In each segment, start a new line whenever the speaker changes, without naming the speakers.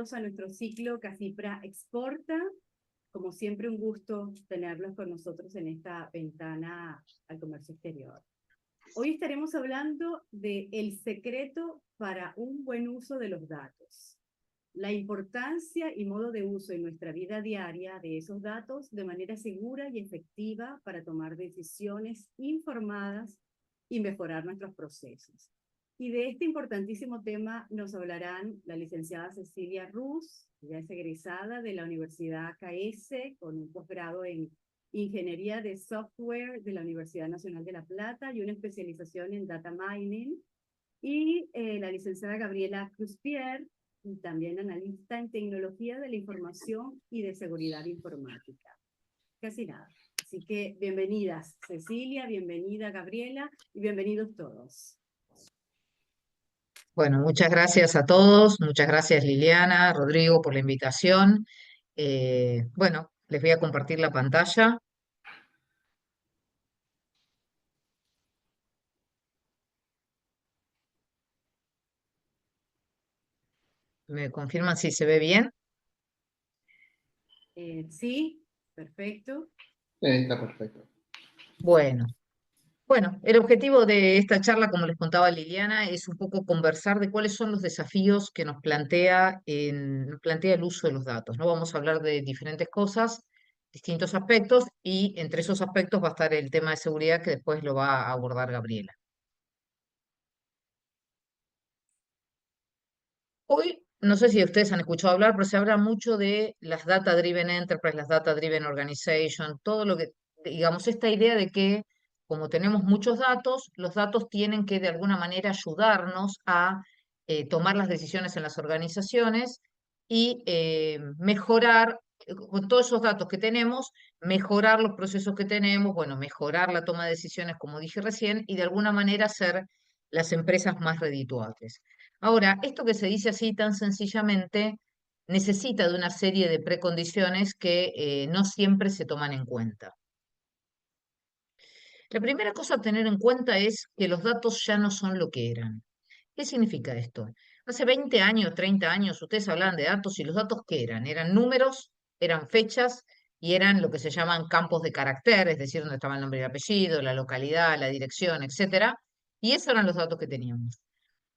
bienvenidos a nuestro ciclo Casipra Exporta. Como siempre, un gusto tenerlos con nosotros en esta ventana al comercio exterior. Hoy estaremos hablando de el secreto para un buen uso de los datos, la importancia y modo de uso en nuestra vida diaria de esos datos de manera segura y efectiva para tomar decisiones informadas y mejorar nuestros procesos. Y de este importantísimo tema nos hablarán la licenciada Cecilia Ruz, ya es egresada de la Universidad KS con un posgrado en Ingeniería de Software de la Universidad Nacional de La Plata y una especialización en Data Mining. Y la licenciada Gabriela Cruz-Pierre, también analista en Tecnología de la Información y de Seguridad Informática. Casi nada. Así que bienvenidas Cecilia, bienvenida Gabriela y bienvenidos todos.
Bueno, muchas gracias a todos, muchas gracias Liliana, Rodrigo por la invitación. Bueno, les voy a compartir la pantalla. ¿Me confirman si se ve bien?
Sí, perfecto.
Está perfecto.
Bueno, el objetivo de esta charla, como les contaba Liliana, es un poco conversar de cuáles son los desafíos que nos plantea el uso de los datos. No vamos a hablar de diferentes cosas, distintos aspectos, y entre esos aspectos va a estar el tema de seguridad que después lo va a abordar Gabriela. Hoy, no sé si ustedes han escuchado hablar, pero se habla mucho de las Data Driven Enterprise, las Data Driven Organization, todo lo que, digamos, esta idea de que como tenemos muchos datos, los datos tienen que de alguna manera ayudarnos a tomar las decisiones en las organizaciones y mejorar, con todos esos datos que tenemos, mejorar los procesos que tenemos, bueno, mejorar la toma de decisiones, como dije recién, y de alguna manera hacer las empresas más redituables. Ahora, esto que se dice así tan sencillamente necesita de una serie de precondiciones que no siempre se toman en cuenta. La primera cosa a tener en cuenta es que los datos ya no son lo que eran. ¿Qué significa esto? Hace 20 años, 30 años, ustedes hablaban de datos y los datos ¿qué eran? Eran números, eran fechas y eran lo que se llaman campos de carácter, es decir, donde estaba el nombre y el apellido, la localidad, la dirección, etcétera. Y esos eran los datos que teníamos.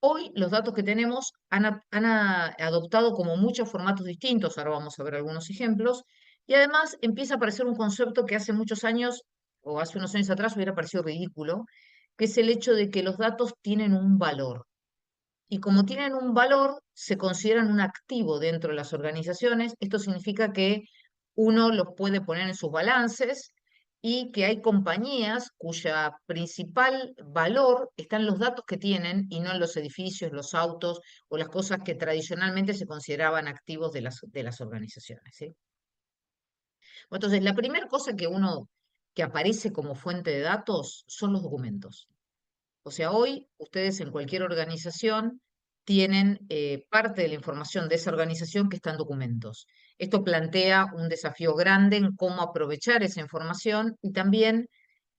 Hoy los datos que tenemos han adoptado como muchos formatos distintos, ahora vamos a ver algunos ejemplos, y además empieza a aparecer un concepto que hace muchos años, o hace unos años atrás, hubiera parecido ridículo, que es el hecho de que los datos tienen un valor. Y como tienen un valor, se consideran un activo dentro de las organizaciones. Esto significa que uno los puede poner en sus balances y que hay compañías cuya principal valor está en los datos que tienen y no en los edificios, los autos o las cosas que tradicionalmente se consideraban activos de las organizaciones, ¿sí? Entonces, la primera cosa que aparece como fuente de datos son los documentos. O sea, hoy ustedes en cualquier organización tienen parte de la información de esa organización que está en documentos. Esto plantea un desafío grande en cómo aprovechar esa información y también,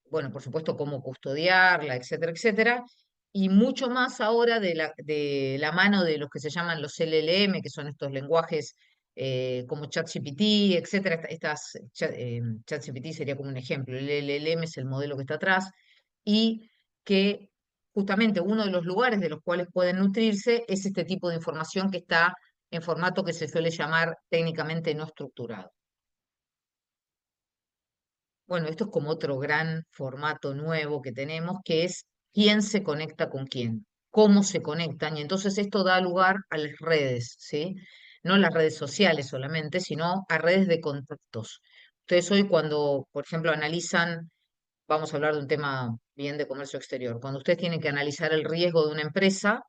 bueno, por supuesto, cómo custodiarla, etcétera, etcétera. Y mucho más ahora de la mano de los que se llaman los LLM, que son estos lenguajes como ChatGPT, etcétera. ChatGPT sería como un ejemplo. El LLM es el modelo que está atrás y que justamente uno de los lugares de los cuales pueden nutrirse es este tipo de información que está en formato que se suele llamar técnicamente no estructurado. Bueno, esto es como otro gran formato nuevo que tenemos, que es quién se conecta con quién, cómo se conectan, y entonces esto da lugar a las redes, ¿sí? No las redes sociales solamente, sino a redes de contactos. Ustedes hoy cuando, por ejemplo, analizan, vamos a hablar de un tema bien de comercio exterior, cuando ustedes tienen que analizar el riesgo de una empresa,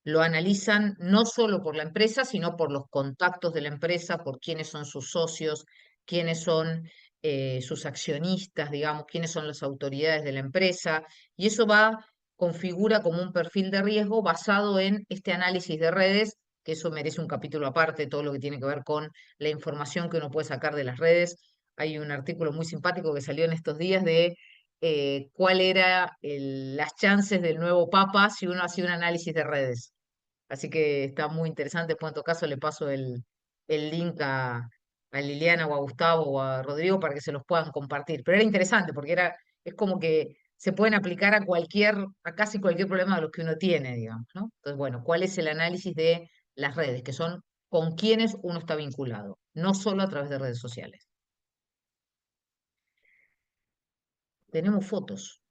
lo analizan no solo por la empresa, sino por los contactos de la empresa, por quiénes son sus socios, quiénes son sus accionistas, digamos, quiénes son las autoridades de la empresa, y eso configura como un perfil de riesgo basado en este análisis de redes, que eso merece un capítulo aparte, todo lo que tiene que ver con la información que uno puede sacar de las redes. Hay un artículo muy simpático que salió en estos días de cuál era las chances del nuevo Papa si uno hacía un análisis de redes. Así que está muy interesante. Después, en todo caso, le paso el link a Liliana o a Gustavo o a Rodrigo para que se los puedan compartir. Pero era interesante porque es como que se pueden aplicar a casi cualquier problema de los que uno tiene, digamos, ¿no? Entonces, bueno, ¿cuál es el análisis de las redes? Que son con quienes uno está vinculado, no solo a través de redes sociales. Tenemos fotos.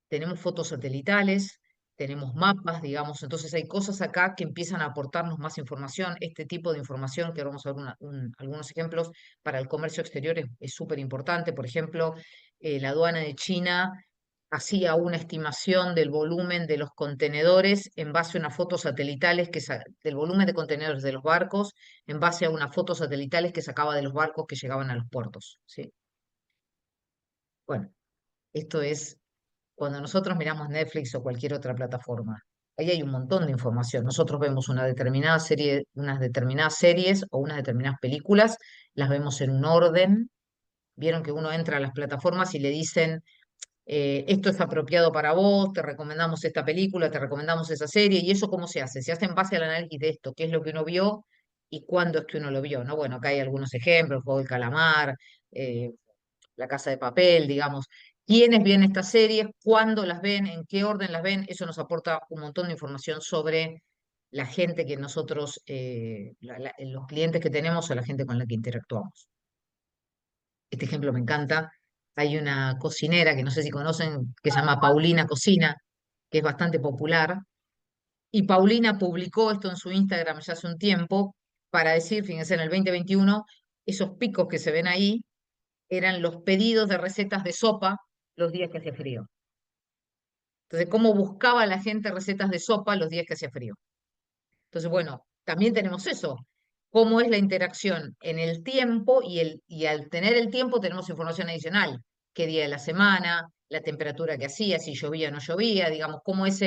Tenemos fotos satelitales, tenemos mapas, digamos, entonces hay cosas acá que empiezan a aportarnos más información. Este tipo de información, que ahora vamos a ver algunos ejemplos, para el comercio exterior es súper importante. Por ejemplo, la aduana de China hacía una estimación del volumen de los contenedores en base a unas fotos satelitales del volumen de contenedores de los barcos en base a unas fotos satelitales que sacaba de los barcos que llegaban a los puertos, ¿sí? Bueno, esto es cuando nosotros miramos Netflix o cualquier otra plataforma, ahí hay un montón de información. Nosotros vemos una determinada serie, unas determinadas series o unas determinadas películas, las vemos en un orden. Vieron que uno entra a las plataformas y le dicen, esto es apropiado para vos, te recomendamos esta película, te recomendamos esa serie, y eso cómo se hace. Se hace en base al análisis de esto, qué es lo que uno vio y cuándo es que uno lo vio, ¿no? Bueno, acá hay algunos ejemplos, el juego del calamar, eh, la Casa de Papel, digamos. ¿Quiénes ven estas series? ¿Cuándo las ven? ¿En qué orden las ven? Eso nos aporta un montón de información sobre la gente que nosotros, los clientes que tenemos o la gente con la que interactuamos. Este ejemplo me encanta. Hay una cocinera que no sé si conocen, que se llama Paulina Cocina, que es bastante popular. Y Paulina publicó esto en su Instagram ya hace un tiempo para decir, fíjense, en el 2021, esos picos que se ven ahí eran los pedidos de recetas de sopa los días que hacía frío. Entonces, ¿cómo buscaba la gente recetas de sopa los días que hacía frío? Entonces, bueno, también tenemos eso. ¿Cómo es la interacción en el tiempo y al tener el tiempo tenemos información adicional? ¿Qué día de la semana? La temperatura que hacía, si llovía o no llovía, digamos, cómo es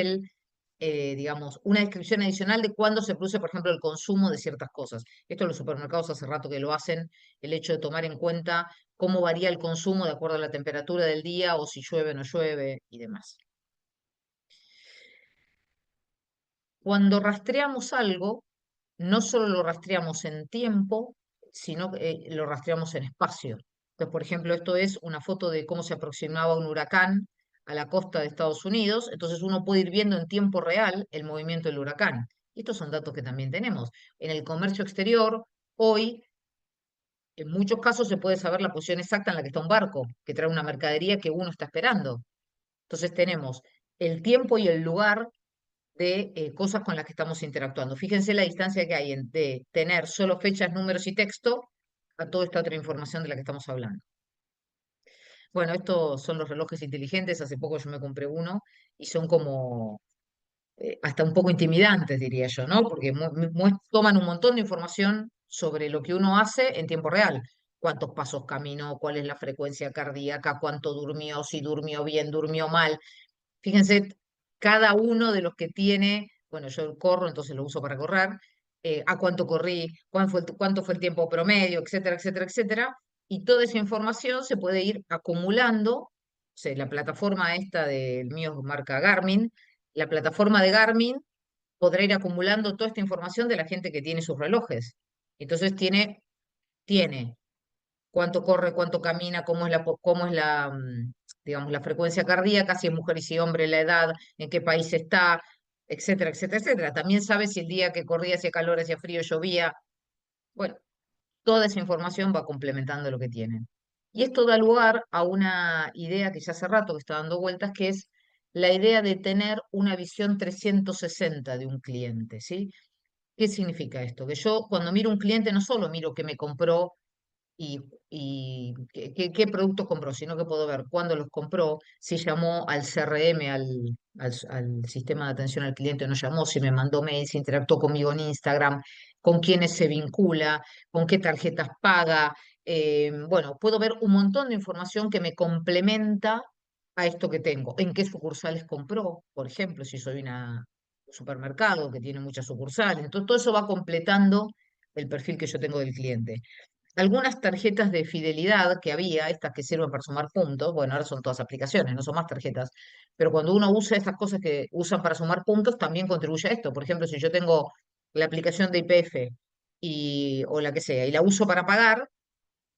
digamos, una descripción adicional de cuándo se produce, por ejemplo, el consumo de ciertas cosas. Esto los supermercados hace rato que lo hacen, el hecho de tomar en cuenta cómo varía el consumo de acuerdo a la temperatura del día o si llueve o no llueve y demás. Cuando rastreamos algo, no solo lo rastreamos en tiempo, sino que lo rastreamos en espacio. Entonces, por ejemplo, esto es una foto de cómo se aproximaba un huracán a la costa de Estados Unidos. Entonces uno puede ir viendo en tiempo real el movimiento del huracán. Y estos son datos que también tenemos. En el comercio exterior, hoy, en muchos casos se puede saber la posición exacta en la que está un barco, que trae una mercadería que uno está esperando. Entonces tenemos el tiempo y el lugar de cosas con las que estamos interactuando. Fíjense la distancia que hay de tener solo fechas, números y texto a toda esta otra información de la que estamos hablando. Bueno, estos son los relojes inteligentes. Hace poco yo me compré uno y son como hasta un poco intimidantes, diría yo, ¿no? Porque toman un montón de información sobre lo que uno hace en tiempo real. Cuántos pasos caminó, cuál es la frecuencia cardíaca, cuánto durmió, si durmió bien, durmió mal. Fíjense, cada uno de los que tiene, bueno, yo corro, entonces lo uso para correr, a cuánto corrí, cuánto fue el tiempo promedio, etcétera, etcétera, etcétera. Y toda esa información se puede ir acumulando. O sea, la plataforma esta del mío marca Garmin, la plataforma de Garmin podrá ir acumulando toda esta información de la gente que tiene sus relojes. Entonces tiene cuánto corre, cuánto camina, digamos, la frecuencia cardíaca, si es mujer y si es hombre, la edad, en qué país está, etcétera, etcétera, etcétera. También sabe si el día que corría hacía calor, hacía frío, llovía. Bueno, toda esa información va complementando lo que tienen. Y esto da lugar a una idea que ya hace rato que está dando vueltas, que es la idea de tener una visión 360 de un cliente, ¿sí? ¿Qué significa esto? Que yo cuando miro un cliente no solo miro qué me compró y, y qué productos compró, sino que puedo ver cuándo los compró, si llamó al CRM, al sistema de atención al cliente o no llamó, si me mandó mails, si interactuó conmigo en Instagram, con quiénes se vincula, con qué tarjetas paga. Bueno, puedo ver un montón de información que me complementa a esto que tengo. En qué sucursales compró, por ejemplo, si soy un supermercado que tiene muchas sucursales. Entonces, todo eso va completando el perfil que yo tengo del cliente. algunas tarjetas de fidelidad que había, estas que sirven para sumar puntos, bueno, ahora son todas aplicaciones, no son más tarjetas, pero cuando uno usa estas cosas que usan para sumar puntos, también contribuye a esto. Por ejemplo, si yo tengo la aplicación de YPF o la que sea, y la uso para pagar,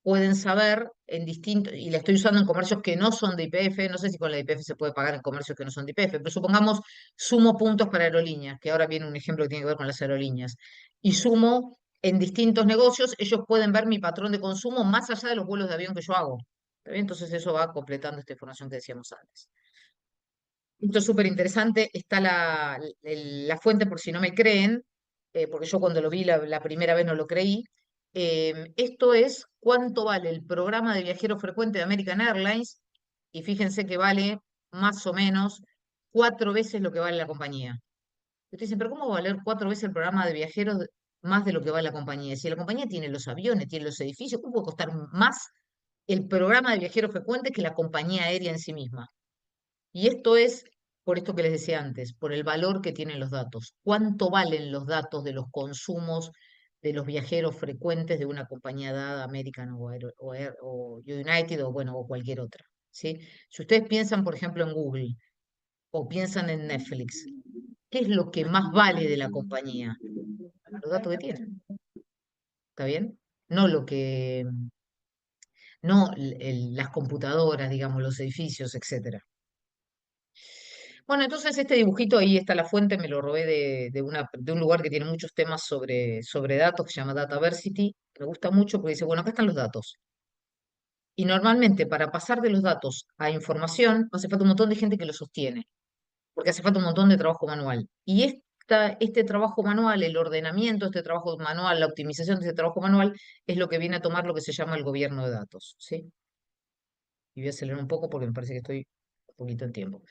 pueden saber en distintos, y la estoy usando en comercios que no son de YPF, no sé si con la YPF se puede pagar en comercios que no son de YPF, pero supongamos sumo puntos para aerolíneas, que ahora viene un ejemplo que tiene que ver con las aerolíneas, y sumo en distintos negocios, ellos pueden ver mi patrón de consumo más allá de los vuelos de avión que yo hago. ¿Está bien? Entonces eso va completando esta información que decíamos antes. Esto es súper interesante, está la fuente por si no me creen, porque yo cuando lo vi la primera vez no lo creí. Esto es cuánto vale el programa de viajero frecuente de American Airlines, y fíjense que vale más o menos 4 veces lo que vale la compañía. Ustedes dicen, pero ¿cómo va a valer 4 veces el programa de viajeros más de lo que vale la compañía? Si la compañía tiene los aviones, tiene los edificios, ¿cómo puede costar más el programa de viajeros frecuentes que la compañía aérea en sí misma? Y esto es, por esto que les decía antes, por el valor que tienen los datos. ¿Cuánto valen los datos de los consumos de los viajeros frecuentes de una compañía dada, American o United o, bueno, o cualquier otra? ¿Sí? Si ustedes piensan, por ejemplo, en Google o piensan en Netflix, ¿qué es lo que más vale de la compañía? Los datos que tienen, ¿está bien? No lo que, no las computadoras, digamos, los edificios, etcétera. Bueno, entonces este dibujito ahí está la fuente, me lo robé de un lugar que tiene muchos temas sobre datos, que se llama Dataversity. Me gusta mucho porque dice, bueno, acá están los datos. Y normalmente para pasar de los datos a información hace falta un montón de gente que lo sostiene, porque hace falta un montón de trabajo manual. Y este trabajo manual, el ordenamiento de este trabajo manual, la optimización de este trabajo manual, es lo que viene a tomar lo que se llama el gobierno de datos, ¿sí? Y voy a acelerar un poco porque me parece que estoy un poquito en tiempo.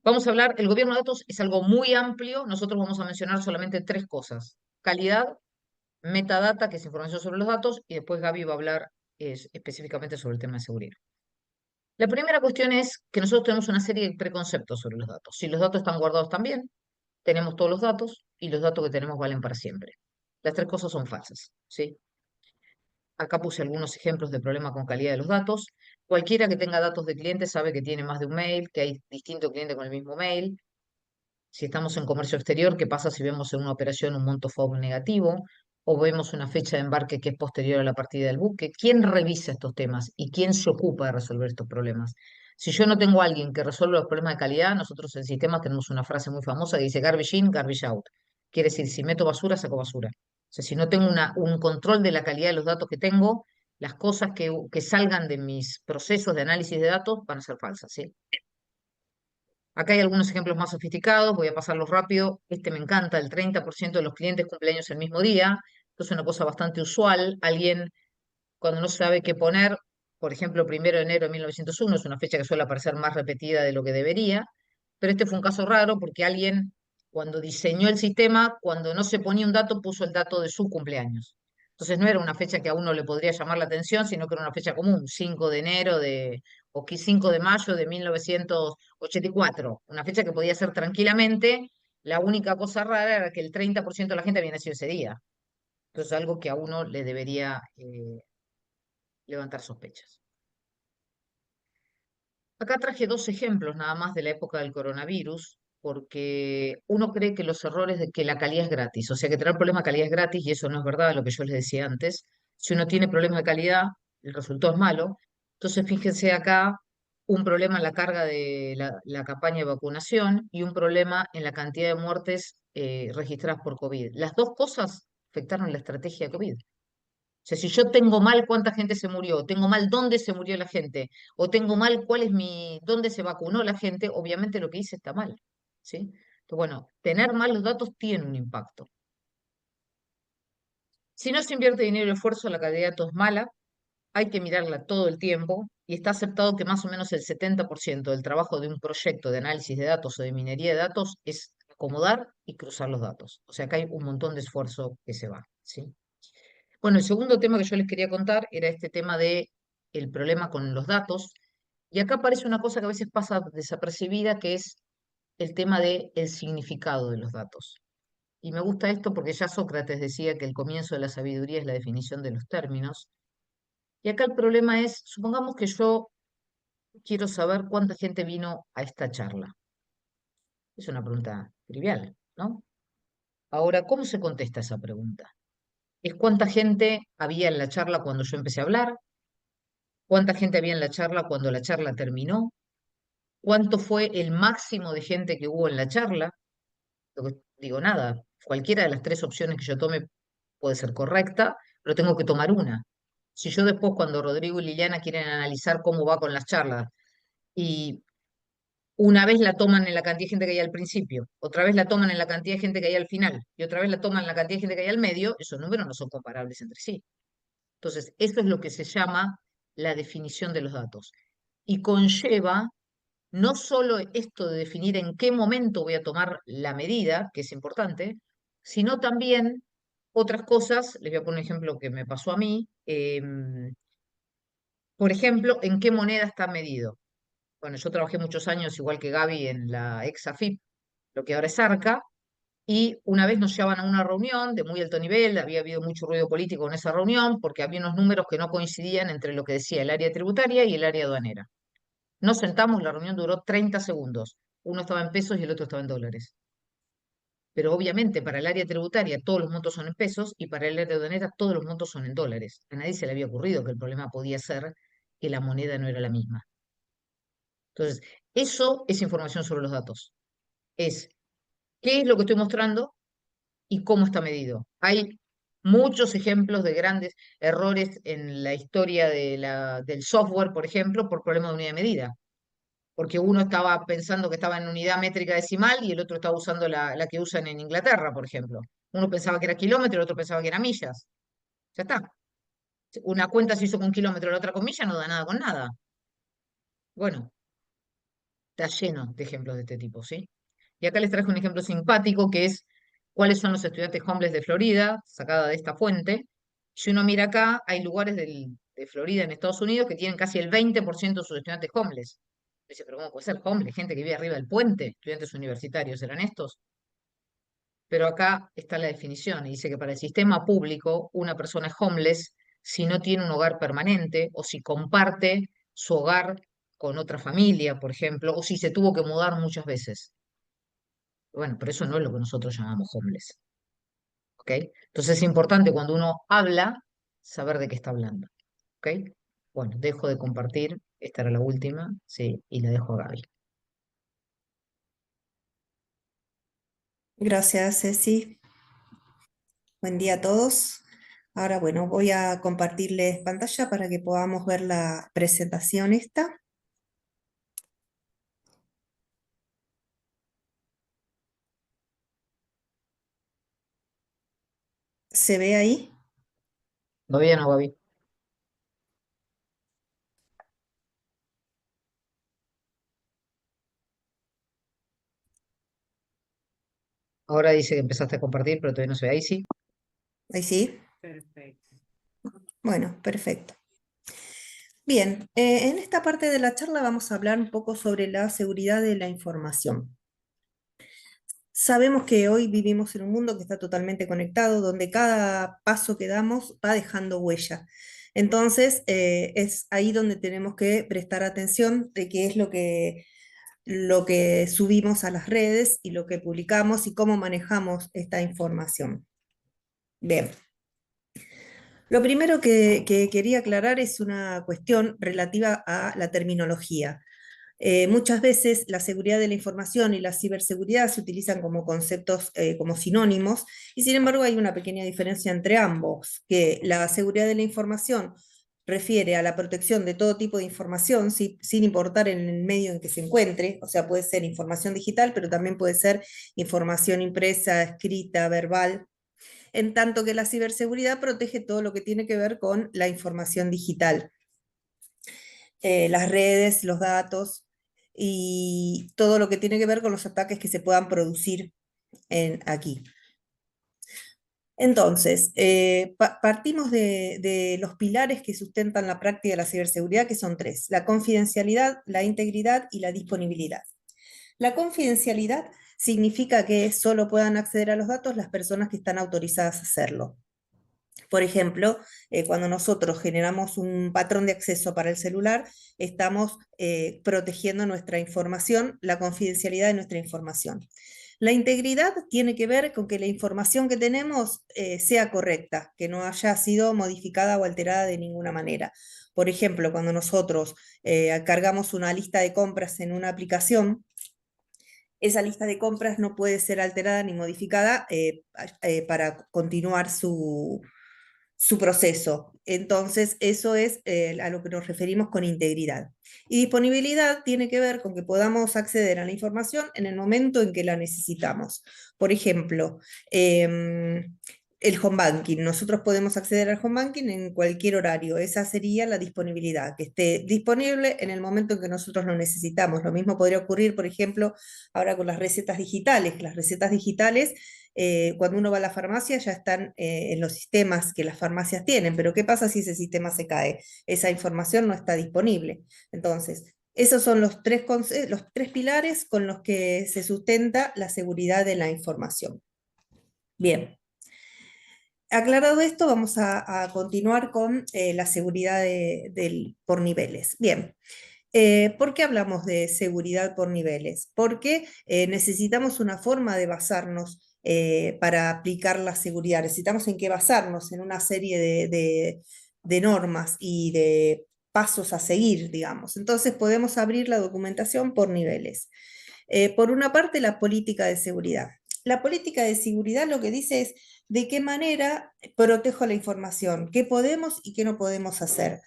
Vamos a hablar, el gobierno de datos es algo muy amplio, nosotros vamos a mencionar solamente 3 cosas: calidad, metadata, que es información sobre los datos, y después Gaby va a hablar específicamente sobre el tema de seguridad. La primera cuestión es que nosotros tenemos una serie de preconceptos sobre los datos. Si los datos están guardados también, tenemos todos los datos y los datos que tenemos valen para siempre. Las 3 cosas son falsas, ¿sí? Acá puse algunos ejemplos de problema con calidad de los datos. Cualquiera que tenga datos de clientes sabe que tiene más de un mail, que hay distintos clientes con el mismo mail. Si estamos en comercio exterior, ¿qué pasa si vemos en una operación un monto FOB negativo o vemos una fecha de embarque que es posterior a la partida del buque? ¿Quién revisa estos temas y quién se ocupa de resolver estos problemas? Si yo no tengo a alguien que resuelva los problemas de calidad, nosotros en sistemas tenemos una frase muy famosa que dice garbage in, garbage out. Quiere decir, si meto basura, saco basura. O sea, si no tengo un control de la calidad de los datos que tengo, las cosas que salgan de mis procesos de análisis de datos van a ser falsas, ¿sí? Acá hay algunos ejemplos más sofisticados, voy a pasarlos rápido. Este me encanta, el 30% de los clientes cumpleaños el mismo día. Esto es una cosa bastante usual. Alguien, cuando no sabe qué poner, por ejemplo, 1 de enero de 1901, es una fecha que suele aparecer más repetida de lo que debería, pero este fue un caso raro porque alguien, cuando diseñó el sistema, cuando no se ponía un dato, puso el dato de su cumpleaños. Entonces no era una fecha que a uno le podría llamar la atención, sino que era una fecha común, 5 de enero o 5 de mayo de 1984, una fecha que podía ser tranquilamente. La única cosa rara era que el 30% de la gente había nacido ese día. Entonces algo que a uno le debería levantar sospechas. Acá traje 2 ejemplos nada más de la época del coronavirus, porque uno cree que los errores de que la calidad es gratis, o sea que tener problemas de calidad es gratis, y eso no es verdad, lo que yo les decía antes. Si uno tiene problemas de calidad, el resultado es malo. Entonces, fíjense acá un problema en la carga de la campaña de vacunación y un problema en la cantidad de muertes registradas por COVID. Las 2 cosas afectaron la estrategia de COVID. O sea, si yo tengo mal cuánta gente se murió, tengo mal dónde se murió la gente, o tengo mal dónde se vacunó la gente, obviamente lo que hice está mal, ¿sí? Entonces, bueno, tener mal los datos tiene un impacto. Si no se invierte dinero y esfuerzo, la calidad de datos es mala, hay que mirarla todo el tiempo, y está aceptado que más o menos el 70% del trabajo de un proyecto de análisis de datos o de minería de datos es acomodar y cruzar los datos. O sea que hay un montón de esfuerzo que se va, ¿sí? Bueno, el segundo tema que yo les quería contar era este tema de el problema con los datos. Y acá aparece una cosa que a veces pasa desapercibida, que es el tema del significado de los datos. Y me gusta esto porque ya Sócrates decía que el comienzo de la sabiduría es la definición de los términos. Y acá el problema es, supongamos que yo quiero saber cuánta gente vino a esta charla. Es una pregunta trivial, ¿no? Ahora, ¿cómo se contesta esa pregunta? Es cuánta gente había en la charla cuando yo empecé a hablar, cuánta gente había en la charla cuando la charla terminó, cuánto fue el máximo de gente que hubo en la charla. Digo, nada, cualquiera de las tres opciones que yo tome puede ser correcta, pero tengo que tomar una. Si yo después, cuando Rodrigo y Liliana quieren analizar cómo va con las charlas, y una vez la toman en la cantidad de gente que hay al principio, otra vez la toman en la cantidad de gente que hay al final, y otra vez la toman en la cantidad de gente que hay al medio, esos números no son comparables entre sí. Entonces, eso es lo que se llama la definición de los datos. Y conlleva no solo esto de definir en qué momento voy a tomar la medida, que es importante, sino también otras cosas. Les voy a poner un ejemplo que me pasó a mí. Por ejemplo, ¿en qué moneda está medido? Bueno, yo trabajé muchos años, igual que Gaby, en la ex AFIP, lo que ahora es ARCA, y una vez nos llevaban a una reunión de muy alto nivel, había habido mucho ruido político en esa reunión, porque había unos números que no coincidían entre lo que decía el área tributaria y el área aduanera. Nos sentamos, la reunión duró 30 segundos. Uno estaba en pesos y el otro estaba en dólares. Pero obviamente para el área tributaria todos los montos son en pesos y para el área aduanera todos los montos son en dólares. A nadie se le había ocurrido que el problema podía ser que la moneda no era la misma. Entonces, eso es información sobre los datos. Es qué es lo que estoy mostrando y cómo está medido. Hay muchos ejemplos de grandes errores en la historia del software, por ejemplo, por problema de unidad de medida. Porque uno estaba pensando que estaba en unidad métrica decimal y el otro estaba usando la que usan en Inglaterra, por ejemplo. Uno pensaba que era kilómetro, el otro pensaba que era millas. Ya está. Una cuenta se hizo con kilómetro, la otra con millas, no da nada con nada. Bueno, está lleno de ejemplos de este tipo, ¿sí? Y acá les traje un ejemplo simpático que es cuáles son los estudiantes homeless de Florida, sacada de esta fuente. Si uno mira acá, hay lugares de Florida en Estados Unidos que tienen casi el 20% de sus estudiantes homeless. Dice, pero ¿cómo puede ser homeless? Gente que vive arriba del puente, estudiantes universitarios, ¿eran estos? Pero acá está la definición, y dice que para el sistema público una persona es homeless si no tiene un hogar permanente o si comparte su hogar con otra familia, por ejemplo, o si se tuvo que mudar muchas veces. Bueno, pero eso no es lo que nosotros llamamos homeless. ¿Ok? Entonces es importante cuando uno habla saber de qué está hablando. ¿Ok? Bueno, dejo de compartir. Esta era la última, sí, y la dejo a Gaby.
Gracias, Ceci. Buen día a todos. Ahora, bueno, voy a compartirles pantalla para que podamos ver la presentación esta. ¿Se ve ahí?
¿Todavía no, Gaby? Ahora dice que empezaste a compartir, pero todavía no se ve. Ahí sí.
Ahí sí.
Perfecto.
Bueno, perfecto. Bien, en esta parte de la charla vamos a hablar un poco sobre la seguridad de la información. Sabemos que hoy vivimos en un mundo que está totalmente conectado, donde cada paso que damos va dejando huella. Entonces, es ahí donde tenemos que prestar atención de qué es lo que subimos a las redes y lo que publicamos y cómo manejamos esta información. Bien. Lo primero que quería aclarar es una cuestión relativa a la terminología. Muchas veces la seguridad de la información y la ciberseguridad se utilizan como conceptos, como sinónimos, y sin embargo hay una pequeña diferencia entre ambos, que la seguridad de la información refiere a la protección de todo tipo de información, sin importar en el medio en que se encuentre, o sea, puede ser información digital, pero también puede ser información impresa, escrita, verbal, en tanto que la ciberseguridad protege todo lo que tiene que ver con la información digital, las redes, los datos y todo lo que tiene que ver con los ataques que se puedan producir aquí. Entonces, partimos de los pilares que sustentan la práctica de la ciberseguridad, que son tres: la confidencialidad, la integridad y la disponibilidad. La confidencialidad significa que solo puedan acceder a los datos las personas que están autorizadas a hacerlo. Por ejemplo, cuando nosotros generamos un patrón de acceso para el celular, estamos protegiendo nuestra información, la confidencialidad de nuestra información. La integridad tiene que ver con que la información que tenemos sea correcta, que no haya sido modificada o alterada de ninguna manera. Por ejemplo, cuando nosotros cargamos una lista de compras en una aplicación, esa lista de compras no puede ser alterada ni modificada para continuar su proceso. Entonces, eso es a lo que nos referimos con integridad. Y disponibilidad tiene que ver con que podamos acceder a la información en el momento en que la necesitamos. Por ejemplo, el home banking. Nosotros podemos acceder al home banking en cualquier horario. Esa sería la disponibilidad, que esté disponible en el momento en que nosotros lo necesitamos. Lo mismo podría ocurrir, por ejemplo, ahora con las recetas digitales. Las recetas digitales cuando uno va a la farmacia ya están en los sistemas que las farmacias tienen, pero ¿qué pasa si ese sistema se cae? Esa información no está disponible. Entonces, esos son los tres pilares con los que se sustenta la seguridad de la información. Bien. Aclarado esto, vamos a continuar con la seguridad por niveles. Bien. ¿Por qué hablamos de seguridad por niveles? Porque necesitamos una forma de basarnos para aplicar la seguridad. Necesitamos en qué basarnos, en una serie de normas y de pasos a seguir, digamos. Entonces podemos abrir la documentación por niveles. Por una parte, la política de seguridad. La política de seguridad lo que dice es de qué manera protejo la información, qué podemos y qué no podemos hacer.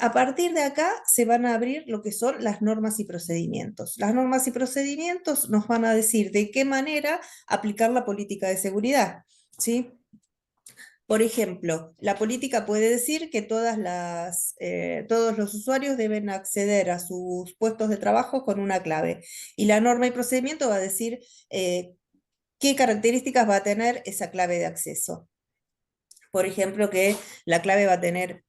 A partir de acá se van a abrir lo que son las normas y procedimientos. Las normas y procedimientos nos van a decir de qué manera aplicar la política de seguridad, ¿sí? Por ejemplo, la política puede decir que todos los usuarios deben acceder a sus puestos de trabajo con una clave. Y la norma y procedimiento va a decir qué características va a tener esa clave de acceso. Por ejemplo, que la clave va a tener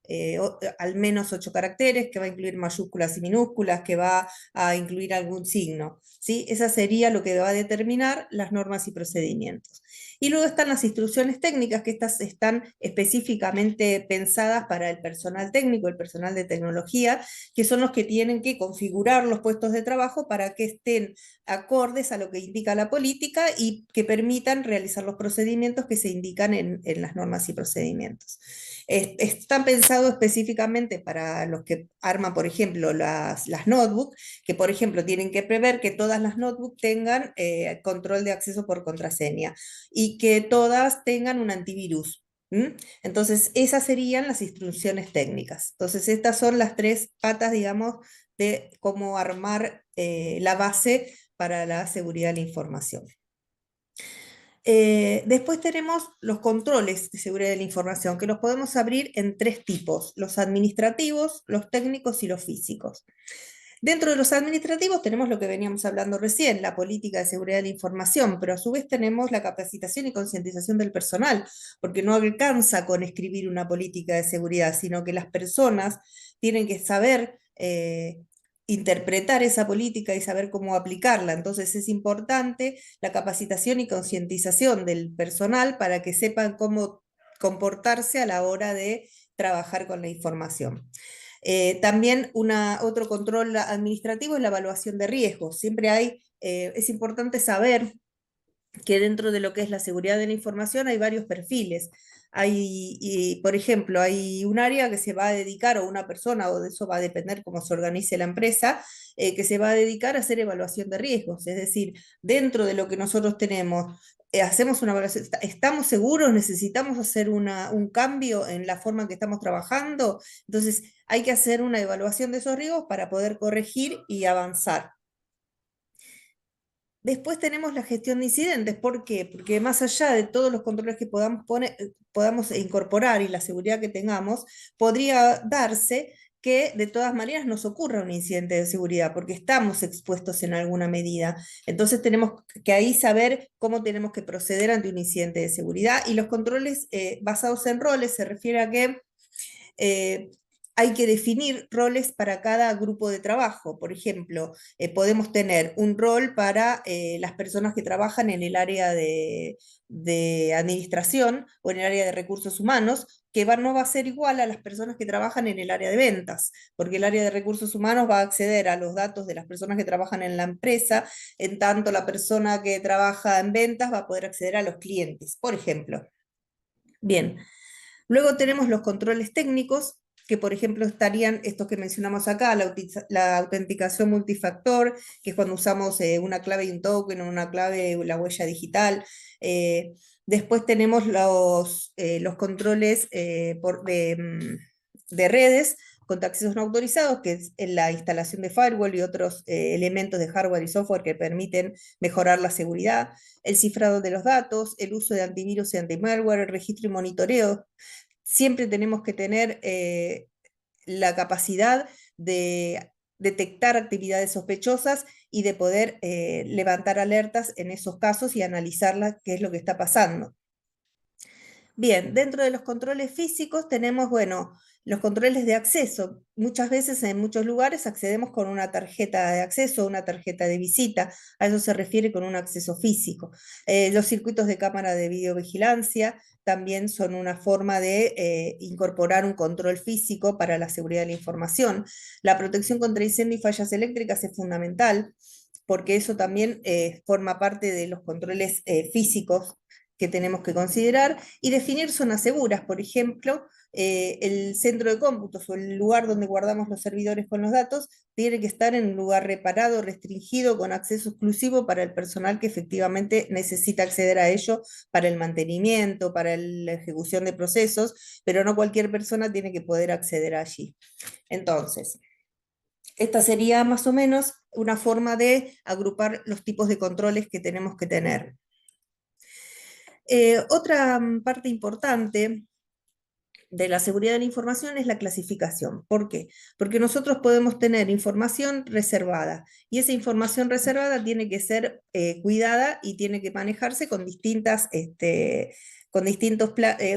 al menos 8 caracteres, que va a incluir mayúsculas y minúsculas, que va a incluir algún signo, ¿sí? Esa sería lo que va a determinar las normas y procedimientos. Y luego están las instrucciones técnicas, que estas están específicamente pensadas para el personal técnico, el personal de tecnología, que son los que tienen que configurar los puestos de trabajo para que estén acordes a lo que indica la política y que permitan realizar los procedimientos que se indican en las normas y procedimientos. Están pensados específicamente para los que arman, por ejemplo, las notebooks, que por ejemplo tienen que prever que todas las notebooks tengan control de acceso por contraseña y que todas tengan un antivirus. Entonces, esas serían las instrucciones técnicas. Entonces, estas son las tres patas, digamos, de cómo armar la base para la seguridad de la información. Después tenemos los controles de seguridad de la información, que los podemos abrir en tres tipos: los administrativos, los técnicos y los físicos. Dentro de los administrativos tenemos lo que veníamos hablando recién, la política de seguridad de la información, pero a su vez tenemos la capacitación y concientización del personal, porque no alcanza con escribir una política de seguridad, sino que las personas tienen que saber interpretar esa política y saber cómo aplicarla. Entonces es importante la capacitación y concientización del personal para que sepan cómo comportarse a la hora de trabajar con la información. También otro control administrativo es la evaluación de riesgos. Siempre es importante saber que dentro de lo que es la seguridad de la información hay varios perfiles. Por ejemplo, hay un área que se va a dedicar, o una persona, o de eso va a depender cómo se organice la empresa, que se va a dedicar a hacer evaluación de riesgos. Es decir, dentro de lo que nosotros tenemos, hacemos una evaluación, ¿estamos seguros? ¿Necesitamos hacer un cambio en la forma en que estamos trabajando? Entonces, hay que hacer una evaluación de esos riesgos para poder corregir y avanzar. Después tenemos la gestión de incidentes. ¿Por qué? Porque más allá de todos los controles que podamos incorporar y la seguridad que tengamos, podría darse que de todas maneras nos ocurra un incidente de seguridad, porque estamos expuestos en alguna medida. Entonces tenemos que ahí saber cómo tenemos que proceder ante un incidente de seguridad. Y los controles basados en roles se refiere a que hay que definir roles para cada grupo de trabajo. Por ejemplo, podemos tener un rol para las personas que trabajan en el área de administración o en el área de recursos humanos, que no va a ser igual a las personas que trabajan en el área de ventas, porque el área de recursos humanos va a acceder a los datos de las personas que trabajan en la empresa, en tanto la persona que trabaja en ventas va a poder acceder a los clientes, por ejemplo. Bien, luego tenemos los controles técnicos, que por ejemplo estarían estos que mencionamos acá, la autenticación multifactor, que es cuando usamos una clave y un token, o una clave, la huella digital. Después tenemos los controles de redes contra accesos no autorizados, que es en la instalación de firewall y otros elementos de hardware y software que permiten mejorar la seguridad, el cifrado de los datos, el uso de antivirus y antimalware, el registro y monitoreo. Siempre tenemos que tener la capacidad de detectar actividades sospechosas y de poder levantar alertas en esos casos y analizarlas, qué es lo que está pasando. Bien, dentro de los controles físicos tenemos, bueno, los controles de acceso. Muchas veces en muchos lugares accedemos con una tarjeta de acceso, una tarjeta de visita. A eso se refiere con un acceso físico. Los circuitos de cámara de videovigilancia también son una forma de incorporar un control físico para la seguridad de la información. La protección contra incendio y fallas eléctricas es fundamental, porque eso también forma parte de los controles físicos que tenemos que considerar, y definir zonas seguras. Por ejemplo, el centro de cómputos o el lugar donde guardamos los servidores con los datos tiene que estar en un lugar reparado, restringido, con acceso exclusivo para el personal que efectivamente necesita acceder a ello para el mantenimiento, para la ejecución de procesos, pero no cualquier persona tiene que poder acceder allí. Entonces, esta sería más o menos una forma de agrupar los tipos de controles que tenemos que tener. Otra parte importante de la seguridad de la información es la clasificación. ¿Por qué? Porque nosotros podemos tener información reservada, y esa información reservada tiene que ser cuidada y tiene que manejarse con distintas, de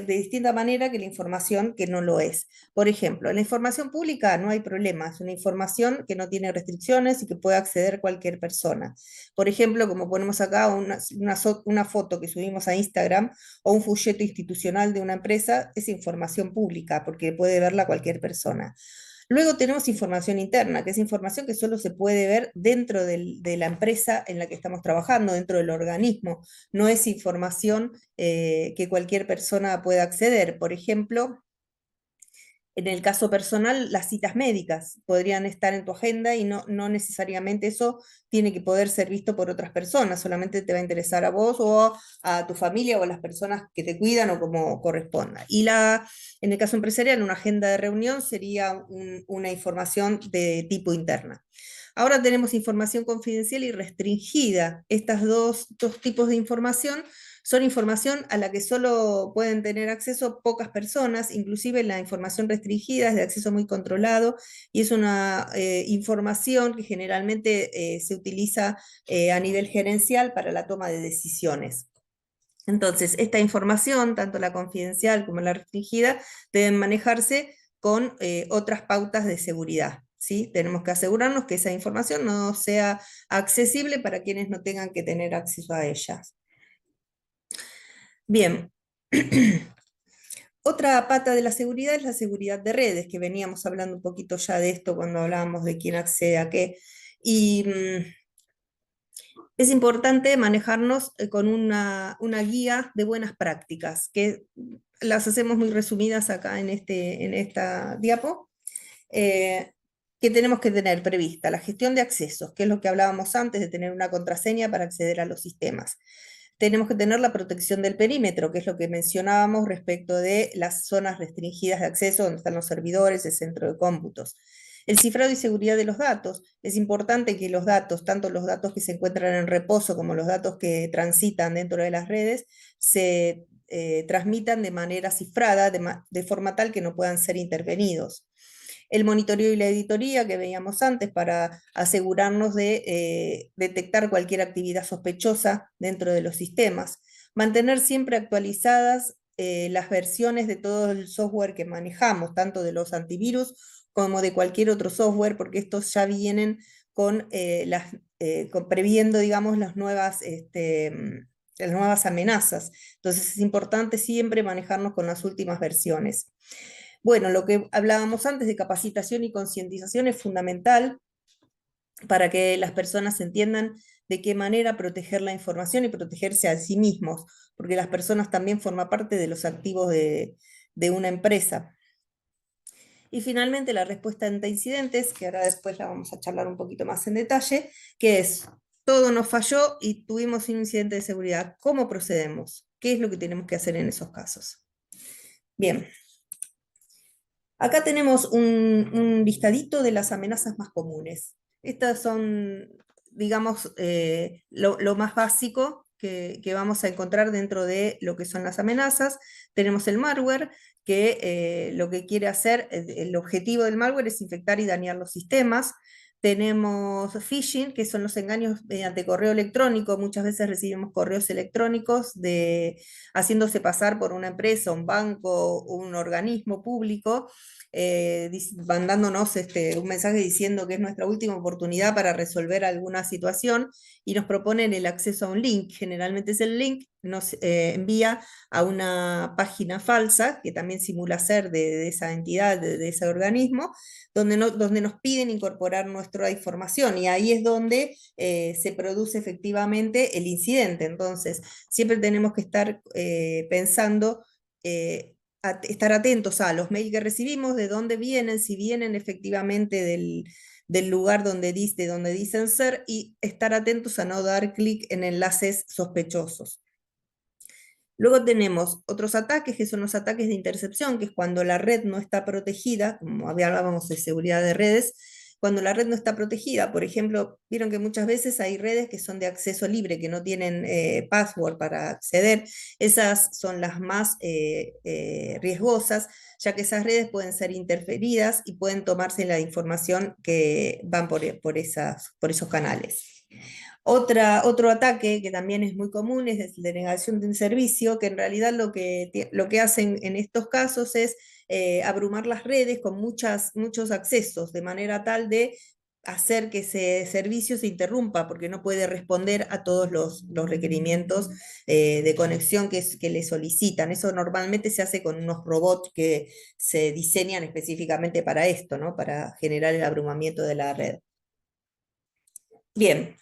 distinta manera que la información que no lo es. Por ejemplo, en la información pública no hay problema, es una información que no tiene restricciones y que puede acceder cualquier persona. Por ejemplo, como ponemos acá una foto que subimos a Instagram o un folleto institucional de una empresa, es información pública porque puede verla cualquier persona. Luego tenemos información interna, que es información que solo se puede ver dentro de la empresa en la que estamos trabajando, dentro del organismo. No es información que cualquier persona pueda acceder. Por ejemplo, en el caso personal, las citas médicas podrían estar en tu agenda y no necesariamente eso tiene que poder ser visto por otras personas, solamente te va a interesar a vos o a tu familia o a las personas que te cuidan o como corresponda. Y en el caso empresarial, una agenda de reunión sería una información de tipo interna. Ahora tenemos información confidencial y restringida. Estos dos tipos de información son información a la que solo pueden tener acceso pocas personas, inclusive la información restringida es de acceso muy controlado y es una información que generalmente se utiliza a nivel gerencial para la toma de decisiones. Entonces, esta información, tanto la confidencial como la restringida, deben manejarse con otras pautas de seguridad. ¿Sí? Tenemos que asegurarnos que esa información no sea accesible para quienes no tengan que tener acceso a ellas. Bien, otra pata de la seguridad es la seguridad de redes, que veníamos hablando un poquito ya de esto cuando hablábamos de quién accede a qué. Y es importante manejarnos con una guía de buenas prácticas, que las hacemos muy resumidas acá en esta diapo. Que tenemos que tener prevista la gestión de accesos, que es lo que hablábamos antes de tener una contraseña para acceder a los sistemas. Tenemos que tener la protección del perímetro, que es lo que mencionábamos respecto de las zonas restringidas de acceso, donde están los servidores, el centro de cómputos. El cifrado y seguridad de los datos. Es importante que los datos, tanto los datos que se encuentran en reposo como los datos que transitan dentro de las redes, se transmitan de manera cifrada, de forma tal que no puedan ser intervenidos. El monitoreo y la auditoría que veíamos antes para asegurarnos de detectar cualquier actividad sospechosa dentro de los sistemas. Mantener siempre actualizadas las versiones de todo el software que manejamos, tanto de los antivirus como de cualquier otro software, porque estos ya vienen con, previendo, digamos, las nuevas amenazas. Entonces es importante siempre manejarnos con las últimas versiones. Bueno, lo que hablábamos antes de capacitación y concientización es fundamental para que las personas entiendan de qué manera proteger la información y protegerse a sí mismos, porque las personas también forman parte de los activos de una empresa. Y finalmente la respuesta ante incidentes, que ahora después la vamos a charlar un poquito más en detalle, que es, todo nos falló y tuvimos un incidente de seguridad. ¿Cómo procedemos? ¿Qué es lo que tenemos que hacer en esos casos? Bien. Acá tenemos un listadito de las amenazas más comunes. Estas son, digamos, lo más básico que vamos a encontrar dentro de lo que son las amenazas. Tenemos el malware, que lo que quiere hacer, el objetivo del malware es infectar y dañar los sistemas. Tenemos phishing, que son los engaños mediante correo electrónico. Muchas veces recibimos correos electrónicos haciéndose pasar por una empresa, un banco, un organismo público, mandándonos un mensaje diciendo que es nuestra última oportunidad para resolver alguna situación y nos proponen el acceso a un link. Generalmente es el link, nos envía a una página falsa, que también simula ser de esa entidad, de ese organismo, donde nos piden incorporar nuestra información, y ahí es donde se produce efectivamente el incidente. Entonces, siempre tenemos que estar pensando, estar atentos a los mails que recibimos, de dónde vienen, si vienen efectivamente del lugar donde dicen ser, y estar atentos a no dar clic en enlaces sospechosos. Luego tenemos otros ataques, que son los ataques de intercepción, que es cuando la red no está protegida, como hablábamos de seguridad de redes. Cuando la red no está protegida, por ejemplo, vieron que muchas veces hay redes que son de acceso libre, que no tienen password para acceder. Esas son las más riesgosas, ya que esas redes pueden ser interferidas y pueden tomarse la información que van por esos canales. Otro ataque que también es muy común es la denegación de un servicio, que en realidad lo que hacen en estos casos es abrumar las redes con muchos accesos, de manera tal de hacer que ese servicio se interrumpa, porque no puede responder a todos los requerimientos de conexión que le solicitan. Eso normalmente se hace con unos robots que se diseñan específicamente para esto, ¿no? Para generar el abrumamiento de la red. Bien.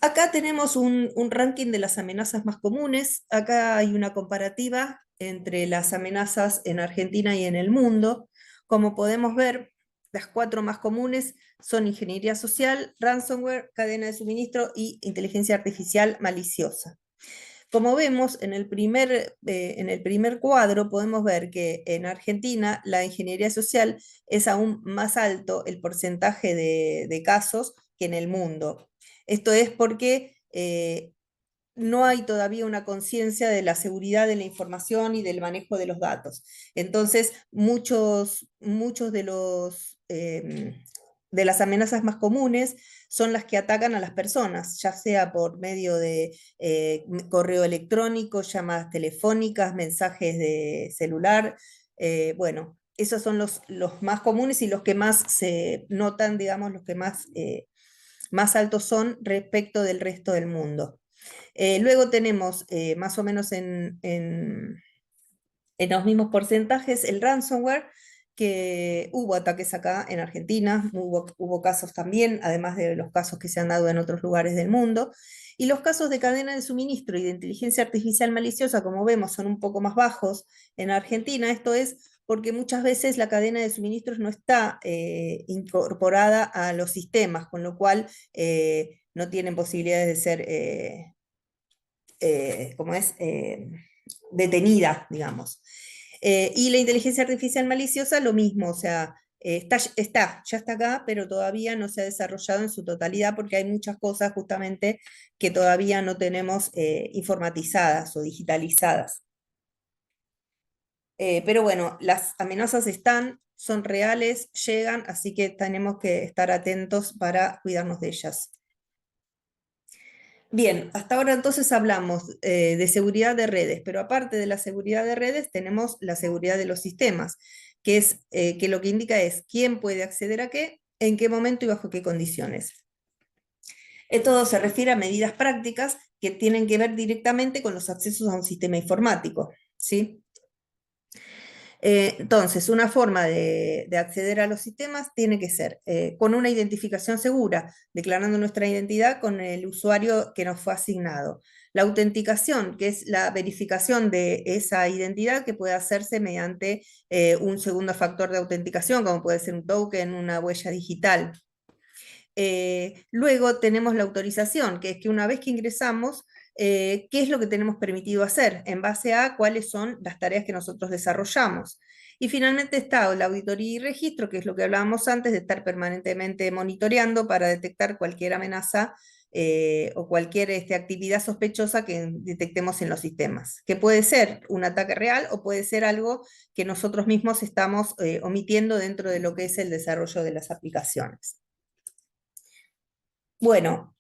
Acá tenemos un ranking de las amenazas más comunes. Acá hay una comparativa entre las amenazas en Argentina y en el mundo. Como podemos ver, las 4 más comunes son ingeniería social, ransomware, cadena de suministro y inteligencia artificial maliciosa. Como vemos en el primer cuadro, podemos ver que en Argentina la ingeniería social es aún más alto el porcentaje de casos que en el mundo. Esto es porque no hay todavía una conciencia de la seguridad de la información y del manejo de los datos. Entonces, muchos de las amenazas más comunes son las que atacan a las personas, ya sea por medio de correo electrónico, llamadas telefónicas, mensajes de celular. Bueno, esos son los más comunes y los que más se notan, digamos, los que más altos son respecto del resto del mundo. Luego tenemos más o menos en los mismos porcentajes el ransomware, que hubo ataques acá en Argentina, hubo casos también, además de los casos que se han dado en otros lugares del mundo. Y los casos de cadena de suministro y de inteligencia artificial maliciosa, como vemos, son un poco más bajos en Argentina. Esto es porque muchas veces la cadena de suministros no está incorporada a los sistemas, con lo cual no tienen posibilidades de ser, detenida, digamos. Y la inteligencia artificial maliciosa, lo mismo, o sea, ya está acá, pero todavía no se ha desarrollado en su totalidad, porque hay muchas cosas justamente que todavía no tenemos informatizadas o digitalizadas. Pero bueno, las amenazas son reales, llegan, así que tenemos que estar atentos para cuidarnos de ellas. Bien, hasta ahora entonces hablamos de seguridad de redes, pero aparte de la seguridad de redes tenemos la seguridad de los sistemas, que es que lo que indica es quién puede acceder a qué, en qué momento y bajo qué condiciones. Esto se refiere a medidas prácticas que tienen que ver directamente con los accesos a un sistema informático, ¿sí? Entonces, una forma de acceder a los sistemas tiene que ser con una identificación segura, declarando nuestra identidad con el usuario que nos fue asignado. La autenticación, que es la verificación de esa identidad, que puede hacerse mediante un segundo factor de autenticación, como puede ser un token, una huella digital. Luego tenemos la autorización, que es que una vez que ingresamos, qué es lo que tenemos permitido hacer en base a cuáles son las tareas que nosotros desarrollamos. Y finalmente está la auditoría y registro, que es lo que hablábamos antes de estar permanentemente monitoreando para detectar cualquier amenaza o cualquier actividad sospechosa que detectemos en los sistemas, que puede ser un ataque real o puede ser algo que nosotros mismos estamos omitiendo dentro de lo que es el desarrollo de las aplicaciones. Bueno,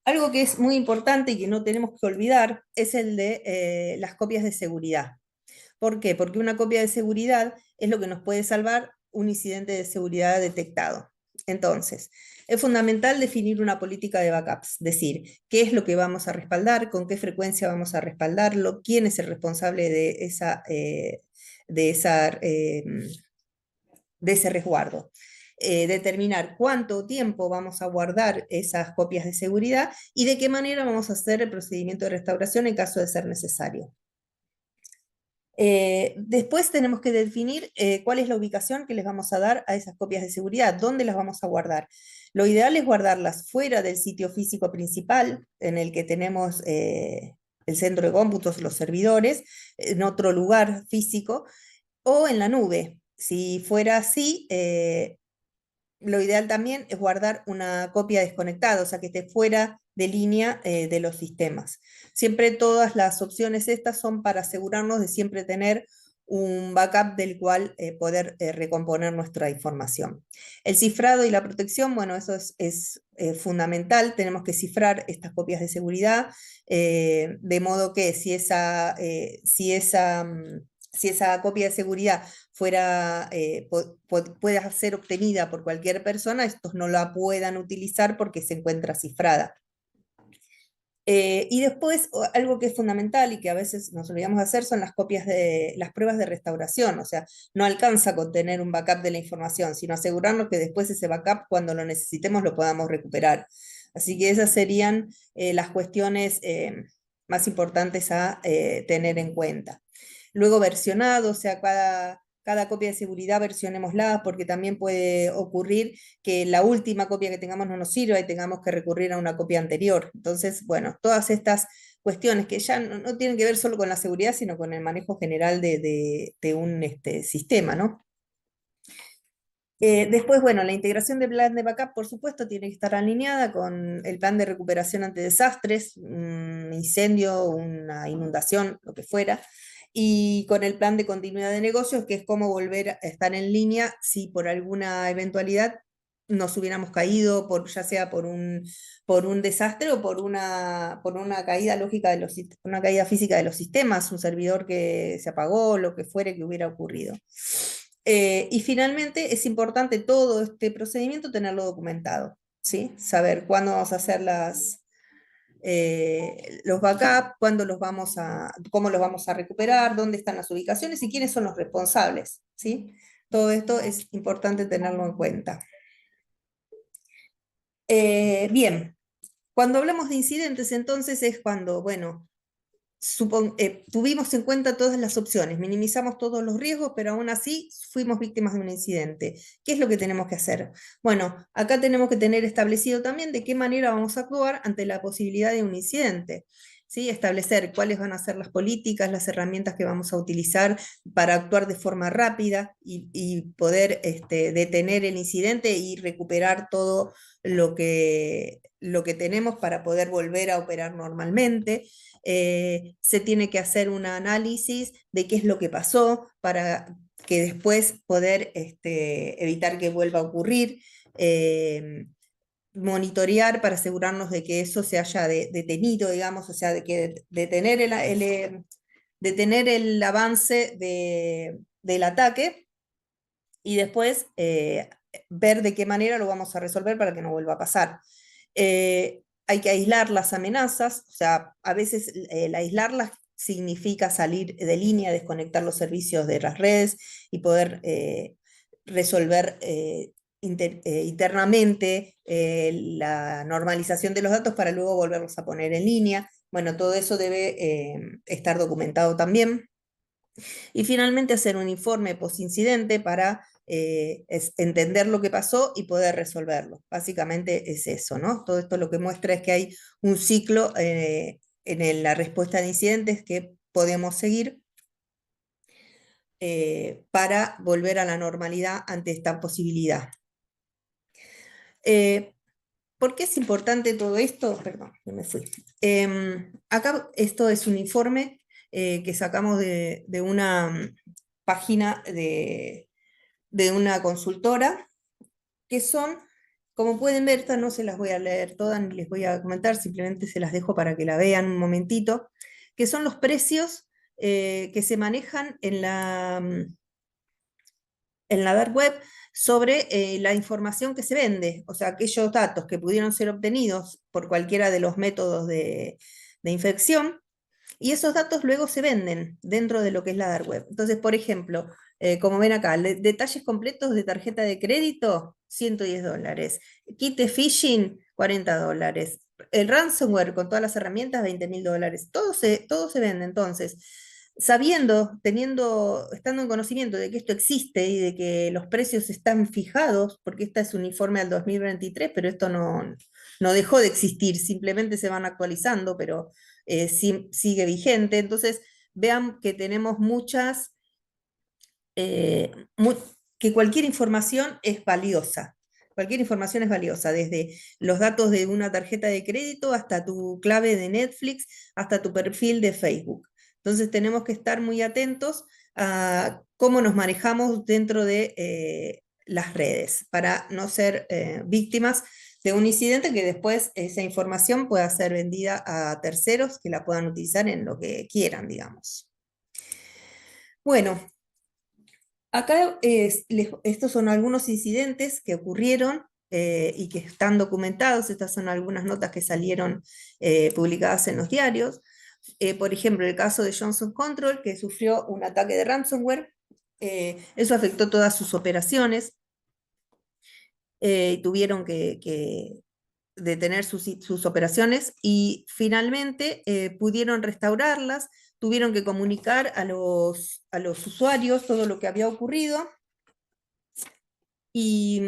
algo que es muy importante y que no tenemos que olvidar es el de las copias de seguridad. ¿Por qué? Porque una copia de seguridad es lo que nos puede salvar un incidente de seguridad detectado. Entonces, es fundamental definir una política de backups, decir qué es lo que vamos a respaldar, con qué frecuencia vamos a respaldarlo, quién es el responsable de ese resguardo. Determinar cuánto tiempo vamos a guardar esas copias de seguridad y de qué manera vamos a hacer el procedimiento de restauración en caso de ser necesario. Después tenemos que definir cuál es la ubicación que les vamos a dar a esas copias de seguridad, dónde las vamos a guardar. Lo ideal es guardarlas fuera del sitio físico principal en el que tenemos el centro de cómputos, los servidores, en otro lugar físico, o en la nube. Si fuera así, lo ideal también es guardar una copia desconectada, o sea, que esté fuera de línea de los sistemas. Siempre todas las opciones estas son para asegurarnos de siempre tener un backup del cual poder recomponer nuestra información. El cifrado y la protección, bueno, eso es fundamental. Tenemos que cifrar estas copias de seguridad, de modo que si esa copia de seguridad fuera, pueda ser obtenida por cualquier persona, estos no la puedan utilizar porque se encuentra cifrada. Y después, algo que es fundamental y que a veces nos olvidamos de hacer son las las pruebas de restauración. O sea, no alcanza con tener un backup de la información, sino asegurarnos que después ese backup, cuando lo necesitemos, lo podamos recuperar. Así que esas serían las cuestiones más importantes a tener en cuenta. Luego versionado, o sea, cada copia de seguridad versionémosla, porque también puede ocurrir que la última copia que tengamos no nos sirva y tengamos que recurrir a una copia anterior. Entonces, bueno, todas estas cuestiones que ya no tienen que ver solo con la seguridad, sino con el manejo general de un sistema, ¿no? Después, bueno, la integración del plan de backup, por supuesto, tiene que estar alineada con el plan de recuperación ante desastres, un incendio, una inundación, lo que fuera, y con el plan de continuidad de negocios, que es cómo volver a estar en línea si por alguna eventualidad nos hubiéramos caído, ya sea por un desastre o por una caída lógica una caída física de los sistemas, un servidor que se apagó, lo que fuere que hubiera ocurrido. Y finalmente es importante todo este procedimiento tenerlo documentado, ¿sí? Saber cuándo vamos a hacer los backups, cómo los vamos a recuperar, dónde están las ubicaciones y quiénes son los responsables, ¿sí? Todo esto es importante tenerlo en cuenta. Bien, cuando hablamos de incidentes, entonces es cuando, bueno, tuvimos en cuenta todas las opciones, minimizamos todos los riesgos, pero aún así fuimos víctimas de un incidente. ¿Qué es lo que tenemos que hacer? Bueno, acá tenemos que tener establecido también de qué manera vamos a actuar ante la posibilidad de un incidente. ¿Sí? Establecer cuáles van a ser las políticas, las herramientas que vamos a utilizar para actuar de forma rápida y poder detener el incidente y recuperar todo lo que tenemos para poder volver a operar normalmente. Se tiene que hacer un análisis de qué es lo que pasó para que después poder evitar que vuelva a ocurrir. monitorear para asegurarnos de que eso se haya detenido, digamos, o sea, de que detener el avance del ataque y después ver de qué manera lo vamos a resolver para que no vuelva a pasar. Hay que aislar las amenazas, o sea, a veces el aislarlas significa salir de línea, desconectar los servicios de las redes y poder resolver internamente la normalización de los datos para luego volverlos a poner en línea. Bueno, todo eso debe estar documentado también. Y finalmente hacer un informe post-incidente para entender lo que pasó y poder resolverlo. Básicamente es eso, ¿no? Todo esto lo que muestra es que hay un ciclo en la respuesta de incidentes que podemos seguir para volver a la normalidad ante esta posibilidad. ¿Por qué es importante todo esto? Perdón, que me fui. Acá esto es un informe que sacamos de una página de una consultora, que son, como pueden ver, estas no se las voy a leer todas ni les voy a comentar, simplemente se las dejo para que la vean un momentito, que son los precios que se manejan en la dark web sobre la información que se vende, o sea, aquellos datos que pudieron ser obtenidos por cualquiera de los métodos de infección, y esos datos luego se venden dentro de lo que es la dark web. Entonces, por ejemplo, como ven acá, detalles completos de tarjeta de crédito, $110. Kit de phishing, $40. El ransomware con todas las herramientas, $20.000. Todo se vende. Entonces, estando en conocimiento de que esto existe y de que los precios están fijados, porque este es un informe al 2023, pero esto no dejó de existir, simplemente se van actualizando, pero sigue vigente. Entonces, vean que tenemos que cualquier información es valiosa. Cualquier información es valiosa, desde los datos de una tarjeta de crédito hasta tu clave de Netflix, hasta tu perfil de Facebook. Entonces tenemos que estar muy atentos a cómo nos manejamos dentro de las redes para no ser víctimas de un incidente que después esa información pueda ser vendida a terceros que la puedan utilizar en lo que quieran, digamos. Bueno, acá estos son algunos incidentes que ocurrieron y que están documentados. Estas son algunas notas que salieron publicadas en los diarios. Por ejemplo, el caso de Johnson Control, que sufrió un ataque de ransomware. Eso afectó todas sus operaciones. Tuvieron que detener sus operaciones y finalmente pudieron restaurarlas, tuvieron que comunicar a los usuarios todo lo que había ocurrido y,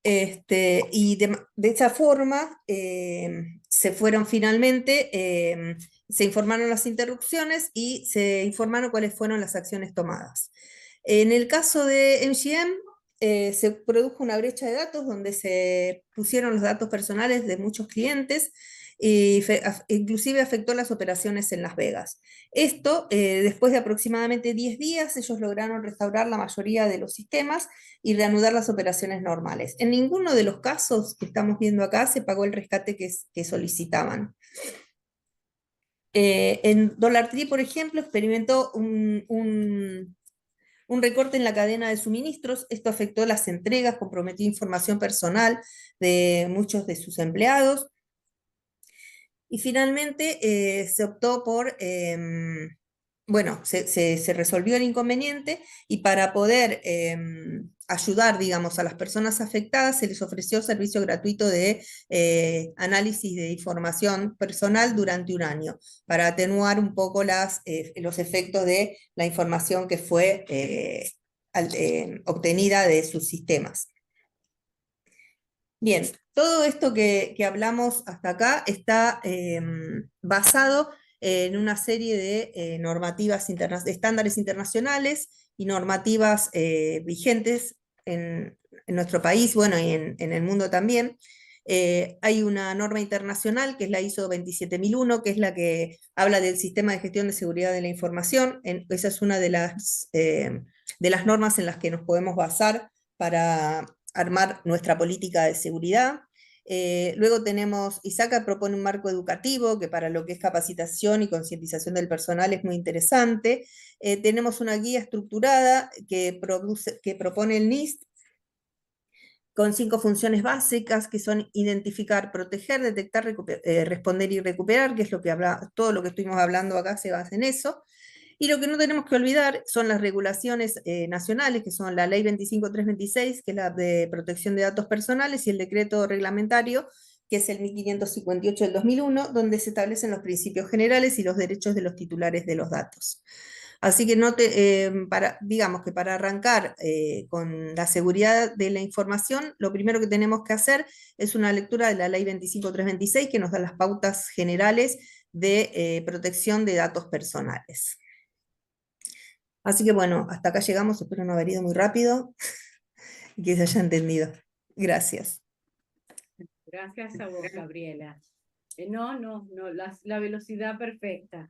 de esa forma se fueron finalmente, se informaron las interrupciones y se informaron cuáles fueron las acciones tomadas. En el caso de MGM, se produjo una brecha de datos donde se pusieron los datos personales de muchos clientes y inclusive afectó las operaciones en Las Vegas. Esto, después de aproximadamente 10 días, ellos lograron restaurar la mayoría de los sistemas y reanudar las operaciones normales. En ninguno de los casos que estamos viendo acá se pagó el rescate que solicitaban. En DollarTree, por ejemplo, experimentó un recorte en la cadena de suministros. Esto afectó las entregas, comprometió información personal de muchos de sus empleados. Y finalmente se optó por, bueno, se resolvió el inconveniente y para poder ayudar, digamos, a las personas afectadas, se les ofreció servicio gratuito de análisis de información personal durante un año, para atenuar un poco los efectos de la información que fue obtenida de sus sistemas. Bien, todo esto que hablamos hasta acá está basado en una serie de normativas de estándares internacionales y normativas vigentes en nuestro país, bueno, y en el mundo también. Hay una norma internacional que es la ISO 27001, que es la que habla del sistema de gestión de seguridad de la información. Esa es una de las normas en las que nos podemos basar para armar nuestra política de seguridad. Luego tenemos, ISACA propone un marco educativo que para lo que es capacitación y concientización del personal es muy interesante. Tenemos una guía estructurada que propone el NIST con 5 funciones básicas que son identificar, proteger, detectar, responder y recuperar, que es lo que todo lo que estuvimos hablando acá se basa en eso. Y lo que no tenemos que olvidar son las regulaciones nacionales, que son la Ley 25326, que es la de protección de datos personales, y el decreto reglamentario, que es el 1558 del 2001, donde se establecen los principios generales y los derechos de los titulares de los datos. Así que digamos que para arrancar con la seguridad de la información, lo primero que tenemos que hacer es una lectura de la Ley 25326, que nos da las pautas generales de protección de datos personales. Así que bueno, hasta acá llegamos, espero no haber ido muy rápido y que se haya entendido. Gracias.
Gracias a vos, Gabriela. No, la velocidad perfecta.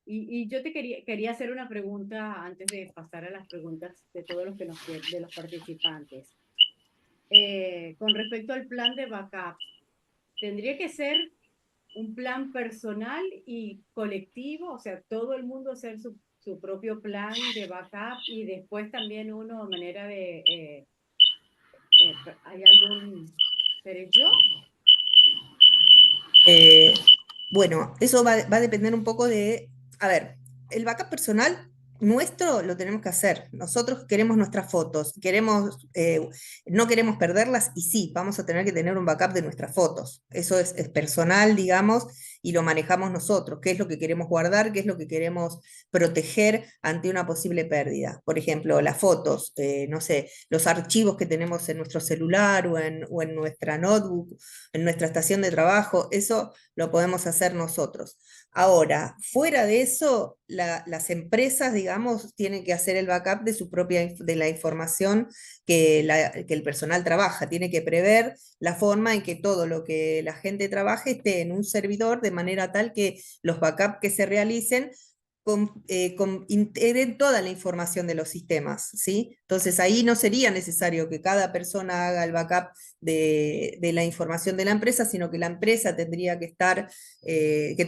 Y yo te quería hacer una pregunta antes de pasar a las preguntas de todos los de los participantes. Con respecto al plan de backup, ¿tendría que ser un plan personal y colectivo? O sea, todo el mundo hacer su propio plan de backup y después también uno a manera de... ¿hay algún derecho?
Bueno, eso va a depender un poco de, a ver, el backup personal nuestro lo tenemos que hacer. Nosotros queremos nuestras fotos, no queremos perderlas y sí, vamos a tener que tener un backup de nuestras fotos. Eso es personal, digamos, y lo manejamos nosotros. ¿Qué es lo que queremos guardar? ¿Qué es lo que queremos proteger ante una posible pérdida? Por ejemplo, las fotos, no sé, los archivos que tenemos en nuestro celular o en nuestra notebook, en nuestra estación de trabajo, eso lo podemos hacer nosotros. Ahora, fuera de eso, las empresas, digamos, tienen que hacer el backup de de la información que el personal trabaja. Tiene que prever la forma en que todo lo que la gente trabaje esté en un servidor de manera tal que los backups que se realicen integren toda la información de los sistemas, ¿sí? Entonces ahí no sería necesario que cada persona haga el backup de la información de la empresa, sino que la empresa tendría que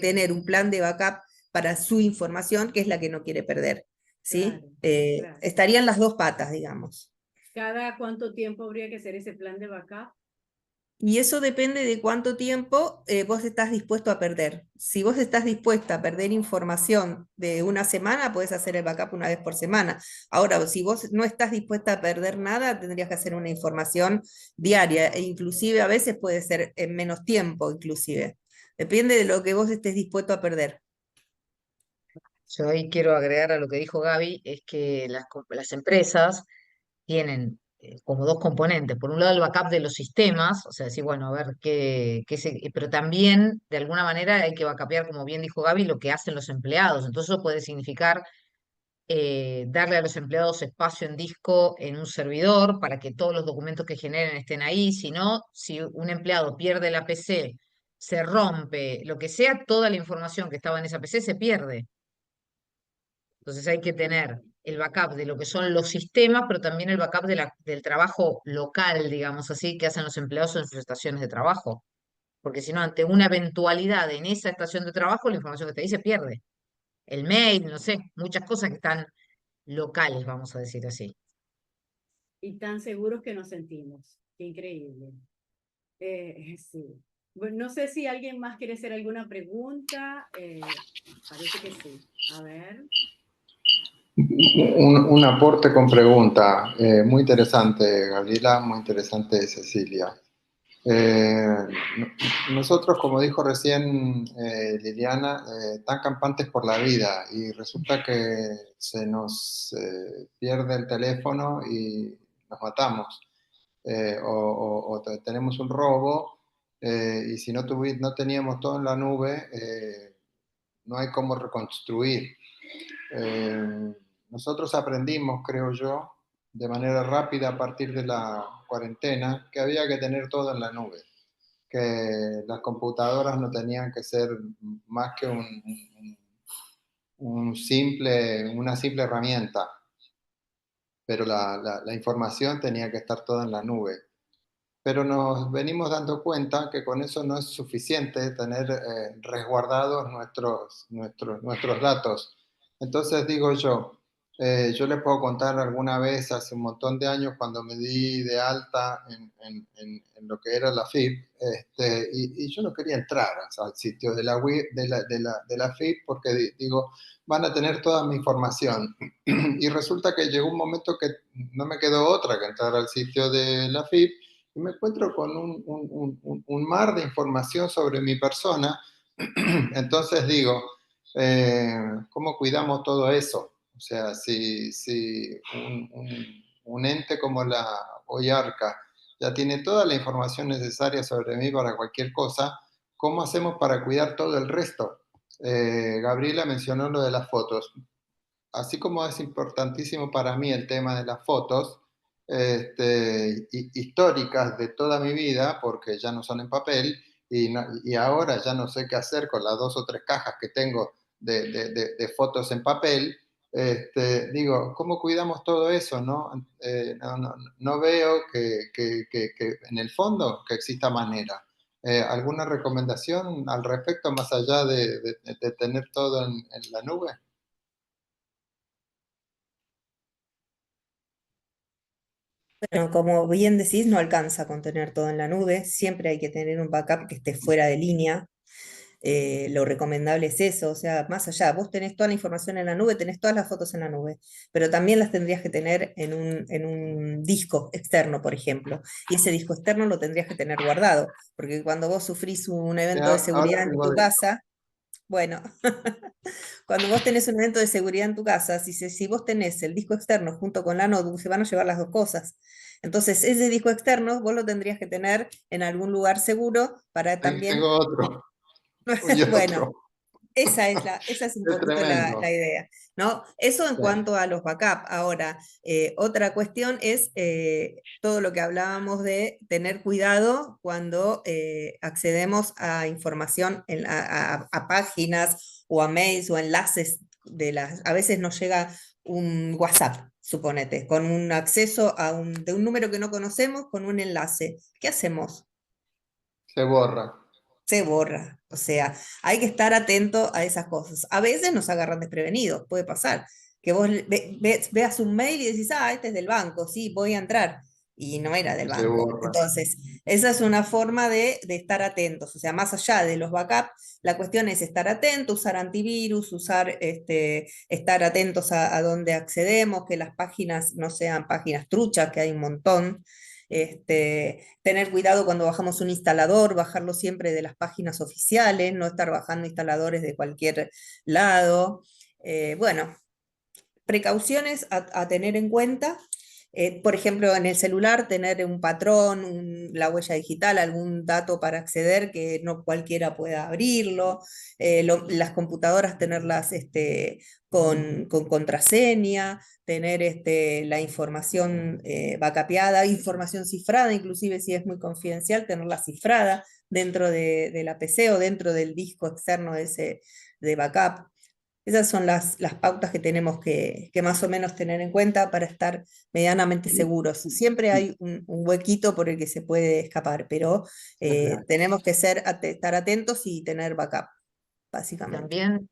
tener un plan de backup para su información, que es la que no quiere perder, ¿sí?
Claro.
Estarían las dos patas, digamos.
¿Cada cuánto tiempo habría que hacer ese plan de backup?
Y eso depende de cuánto tiempo vos estás dispuesto a perder. Si vos estás dispuesta a perder información de una semana, podés hacer el backup una vez por semana. Ahora, si vos no estás dispuesta a perder nada, tendrías que hacer una información diaria, e inclusive a veces puede ser en menos tiempo, inclusive. Depende de lo que vos estés dispuesto a perder.
Yo ahí quiero agregar a lo que dijo Gaby, es que las empresas tienen como dos componentes. Por un lado, el backup de los sistemas, o sea, decir, bueno, a ver pero también, de alguna manera, hay que backupear, como bien dijo Gaby, lo que hacen los empleados. Entonces, eso puede significar darle a los empleados espacio en disco en un servidor para que todos los documentos que generen estén ahí. Si no, si un empleado pierde la PC, se rompe, lo que sea, toda la información que estaba en esa PC se pierde. Entonces hay que tener el backup de lo que son los sistemas, pero también el backup del trabajo local, digamos así, que hacen los empleados en sus estaciones de trabajo. Porque si no, ante una eventualidad en esa estación de trabajo, la información que está ahí se pierde. El mail, no sé, muchas cosas que están locales, vamos a decir así.
Y tan seguros que nos sentimos. Qué increíble. Sí. Bueno, no sé si alguien más quiere hacer alguna pregunta. Parece que sí. A ver.
Un aporte con pregunta. Muy interesante, Gabriela, muy interesante, Cecilia. Nosotros, como dijo recién Liliana, tan campantes por la vida y resulta que se nos pierde el teléfono y nos matamos. Tenemos un robo y si no teníamos todo en la nube, no hay cómo reconstruir. Nosotros aprendimos, creo yo, de manera rápida a partir de la cuarentena, que había que tener todo en la nube, que las computadoras no tenían que ser más que una simple herramienta, pero la información tenía que estar toda en la nube. pero nos venimos dando cuenta que con eso no es suficiente tener resguardados nuestros datos. Entonces digo yo les puedo contar alguna vez hace un montón de años cuando me di de alta en lo que era la FIP, y yo no quería entrar, o sea, al sitio de la, de la FIP porque digo, van a tener toda mi información. Y resulta que llegó un momento que no me quedó otra que entrar al sitio de la FIP y me encuentro con un mar de información sobre mi persona. Entonces digo, ¿cómo cuidamos todo eso? O sea, si un ente como la Oyarca ya tiene toda la información necesaria sobre mí para cualquier cosa, ¿cómo hacemos para cuidar todo el resto? Gabriela mencionó lo de las fotos. Así como es importantísimo para mí el tema de las fotos históricas de toda mi vida, porque ya no son en papel, y ahora ya no sé qué hacer con las 2 o 3 cajas que tengo de fotos en papel, digo, ¿cómo cuidamos todo eso? ¿No? No veo que en el fondo que exista manera. ¿Alguna recomendación al respecto, más allá de tener todo en la nube?
Bueno, como bien decís, no alcanza con tener todo en la nube, siempre hay que tener un backup que esté fuera de línea. Lo recomendable es eso, o sea, más allá, vos tenés toda la información en la nube, tenés todas las fotos en la nube, pero también las tendrías que tener en un disco externo, por ejemplo, y ese disco externo lo tendrías que tener guardado, porque cuando vos sufrís un evento de
Ahora
seguridad en
tengo
tu
de eso.
casa, bueno, cuando vos tenés un evento de seguridad en tu casa, si vos tenés el disco externo junto con la notebook, se van a llevar las dos cosas. Entonces, ese disco externo vos lo tendrías que tener en algún lugar seguro para también,
Tengo otro y
bueno,
otro.
esa es un
Es
poquito la
tremendo.
idea, ¿no? Eso en
Sí,
cuanto a los backups. Ahora, otra cuestión es todo lo que hablábamos de tener cuidado cuando accedemos a información, a páginas o a mails o enlaces a veces nos llega un WhatsApp, suponete, con un acceso de un número que no conocemos con un enlace. ¿Qué hacemos?
se borra.
Se borra. O sea, hay que estar atento a esas cosas. A veces nos agarran desprevenidos, puede pasar. Que vos veas un mail y decís, ah, este es del banco, sí, voy a entrar. Y no era del
Se
banco.
borra.
Entonces, esa es una forma de estar atentos. O sea, más allá de los backups, la cuestión es estar atentos, usar antivirus, estar atentos a dónde accedemos, que las páginas no sean páginas truchas, que hay un montón. Tener cuidado cuando bajamos un instalador, bajarlo siempre de las páginas oficiales, no estar bajando instaladores de cualquier lado. Bueno, precauciones a tener en cuenta. Por ejemplo, en el celular, tener un patrón, la huella digital, algún dato para acceder que no cualquiera pueda abrirlo. Las computadoras, tenerlas con contraseña, tener la información backupeada, información cifrada, inclusive si es muy confidencial, tenerla cifrada dentro de la PC o dentro del disco externo ese de backup. Esas son las pautas que tenemos que más o menos tener en cuenta para estar medianamente seguros. Siempre hay un huequito por el que se puede escapar, pero tenemos que estar atentos y tener backup, básicamente.
También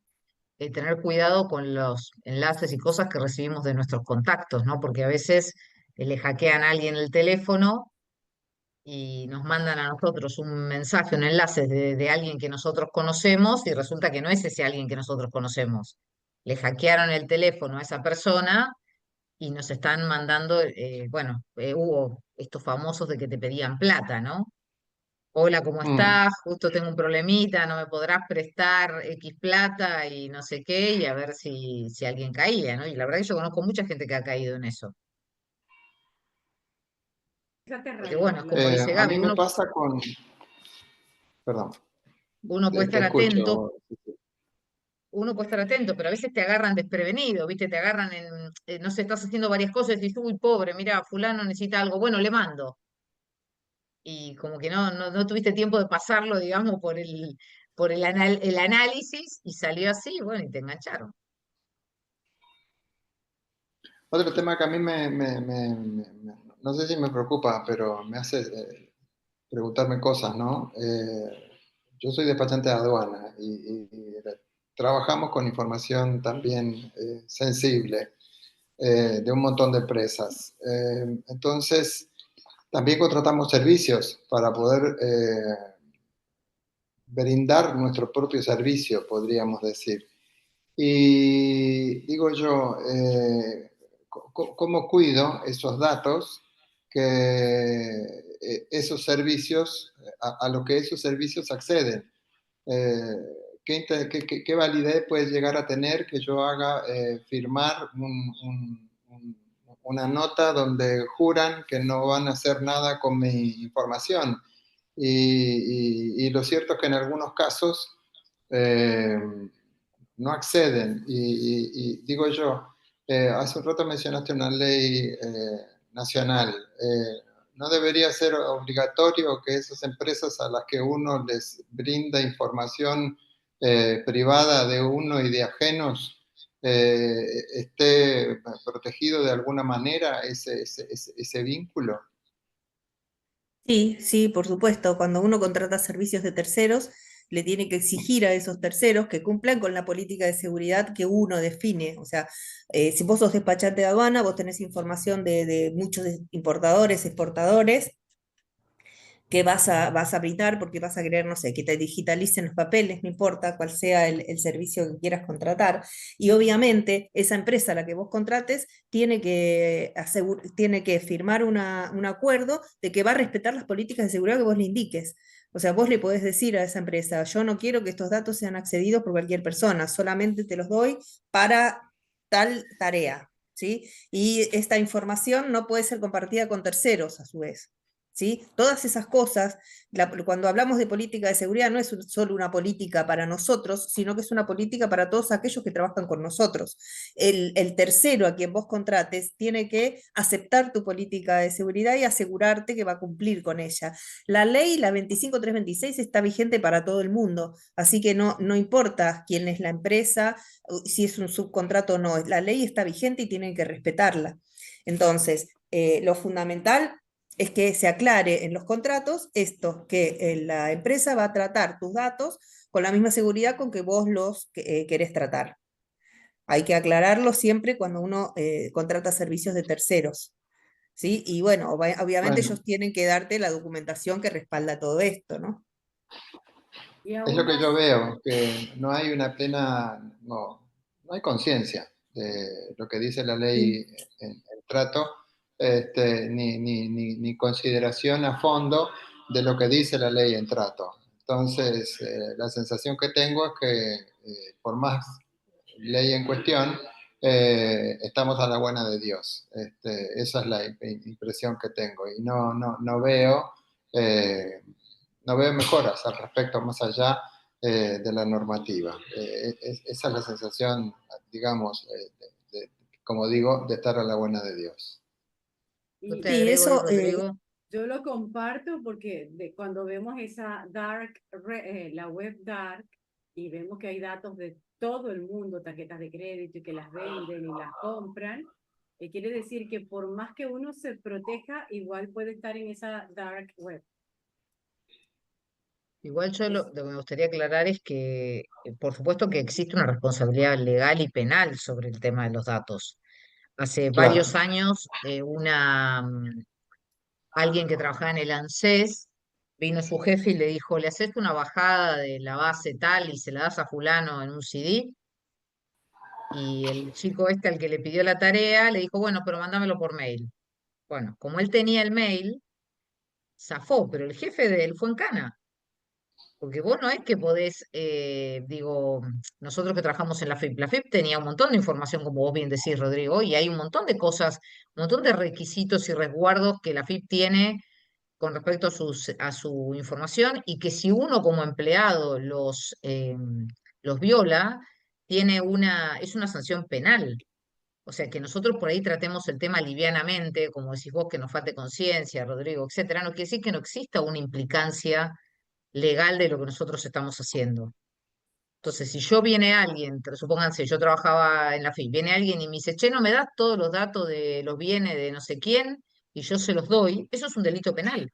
tener cuidado con los enlaces y cosas que recibimos de nuestros contactos, ¿no? Porque a veces le hackean a alguien el teléfono y nos mandan a nosotros un mensaje, un enlace de alguien que nosotros conocemos y resulta que no es ese alguien que nosotros conocemos. Le hackearon el teléfono a esa persona y nos están mandando, bueno, hubo estos famosos de que te pedían plata, ¿no? Hola, ¿cómo
Mm,
estás? Justo tengo un problemita, no me podrás prestar X plata y no sé qué, y a ver si alguien caía, ¿no? Y la verdad que yo conozco mucha gente que ha caído en eso.
Es
Porque
aterrador,
bueno, es
la
como
verdad.
dice
a
Gaby,
mí me
uno,
pasa con, perdón,
uno puede
te
estar atento,
escucho.
uno puede estar atento, pero a veces te agarran desprevenido, ¿viste? Te agarran no sé, estás haciendo varias cosas y dices, uy, pobre, mira, fulano necesita algo, bueno, le mando. Y como que no tuviste tiempo de pasarlo, digamos, el análisis y salió así, bueno, y te engancharon.
Otro tema que a mí no sé si me preocupa, pero me hace preguntarme cosas, ¿no? Yo soy despachante de aduana trabajamos con información también sensible de un montón de empresas. Entonces, también contratamos servicios para poder brindar nuestro propio servicio, podríamos decir. Y digo yo, ¿cómo cuido esos datos que esos servicios, a lo que esos servicios acceden? Eh, ¿qué validez puede llegar a tener que yo haga firmar una nota donde juran que no van a hacer nada con mi información? Y lo cierto es que en algunos casos eh, no acceden. Y digo yo, hace un rato mencionaste una ley nacional. ¿No debería ser obligatorio que esas empresas a las que uno les brinda información privada de uno y de ajenos esté protegido de alguna manera ese vínculo?
Sí, sí, por supuesto. Cuando uno contrata servicios de terceros, le tiene que exigir a esos terceros que cumplan con la política de seguridad que uno define. O sea, si vos sos despachante de aduana, vos tenés información de muchos importadores, exportadores, que vas a brindar porque vas a querer, no sé, que te digitalicen los papeles, no importa cuál sea el servicio que quieras contratar. Y obviamente esa empresa a la que vos contrates tiene que firmar un acuerdo de que va a respetar las políticas de seguridad que vos le indiques. O sea, vos le podés decir a esa empresa, yo no quiero que estos datos sean accedidos por cualquier persona, solamente te los doy para tal tarea, ¿sí? Y esta información no puede ser compartida con terceros a su vez. ¿Sí? Todas esas cosas, cuando hablamos de política de seguridad, no es solo una política para nosotros, sino que es una política para todos aquellos que trabajan con nosotros. El tercero a quien vos contrates tiene que aceptar tu política de seguridad y asegurarte que va a cumplir con ella. La ley, la 25326, está vigente para todo el mundo, así que no importa quién es la empresa, si es un subcontrato o no, la ley está vigente y tienen que respetarla. Entonces, lo fundamental es que se aclare en los contratos esto, que la empresa va a tratar tus datos con la misma seguridad con que vos los querés tratar. Hay que aclararlo siempre cuando uno contrata servicios de terceros. ¿Sí? Y bueno, obviamente
Bueno,
ellos tienen que darte la documentación que respalda todo esto, ¿no?
Y
es lo
aún
que yo
así,
veo, que no hay una plena, no hay conciencia de lo que dice la
Sí.
ley en trato, ni consideración a fondo de lo que dice la ley en trato. Entonces, la sensación que tengo es que por más ley en cuestión, estamos a la buena de Dios. Esa es la impresión que tengo y no veo... no veo mejoras al respecto más allá de la normativa. Esa es la sensación, digamos, como digo, de estar a la buena de Dios.
Yo te
y
Sí,
agrego ahí,
eso,
Rodrigo.
yo lo comparto porque cuando vemos esa la web dark, y vemos que hay datos de todo el mundo, tarjetas de crédito y que las venden y las compran, quiere decir que por más que uno se proteja, igual puede estar en esa dark web.
Igual yo
Es,
lo que me gustaría aclarar es que, por supuesto que existe una responsabilidad legal y penal sobre el tema de los datos. Hace
Claro,
varios años, alguien que trabajaba en el ANSES vino su jefe y le dijo, le haces una bajada de la base tal y se la das a fulano en un CD. Y el chico este al que le pidió la tarea le dijo, bueno, pero mándamelo por mail. Bueno, como él tenía el mail, zafó, pero el jefe de él fue en cana. Porque vos no es que podés, digo, nosotros que trabajamos en la FIP tenía un montón de información, como vos bien decís, Rodrigo, y hay un montón de cosas, un montón de requisitos y resguardos que la FIP tiene con respecto a su información y que si uno como empleado los viola, es una sanción penal. O sea, que nosotros por ahí tratemos el tema livianamente, como decís vos, que nos falte conciencia, Rodrigo, etcétera, no quiere decir que no exista una implicancia legal de lo que nosotros estamos haciendo. Entonces, si yo viene alguien, supónganse, yo trabajaba en la FIP, viene alguien y me dice, che, no me das todos los datos de los bienes de no sé quién, y yo se los doy, eso es un delito penal.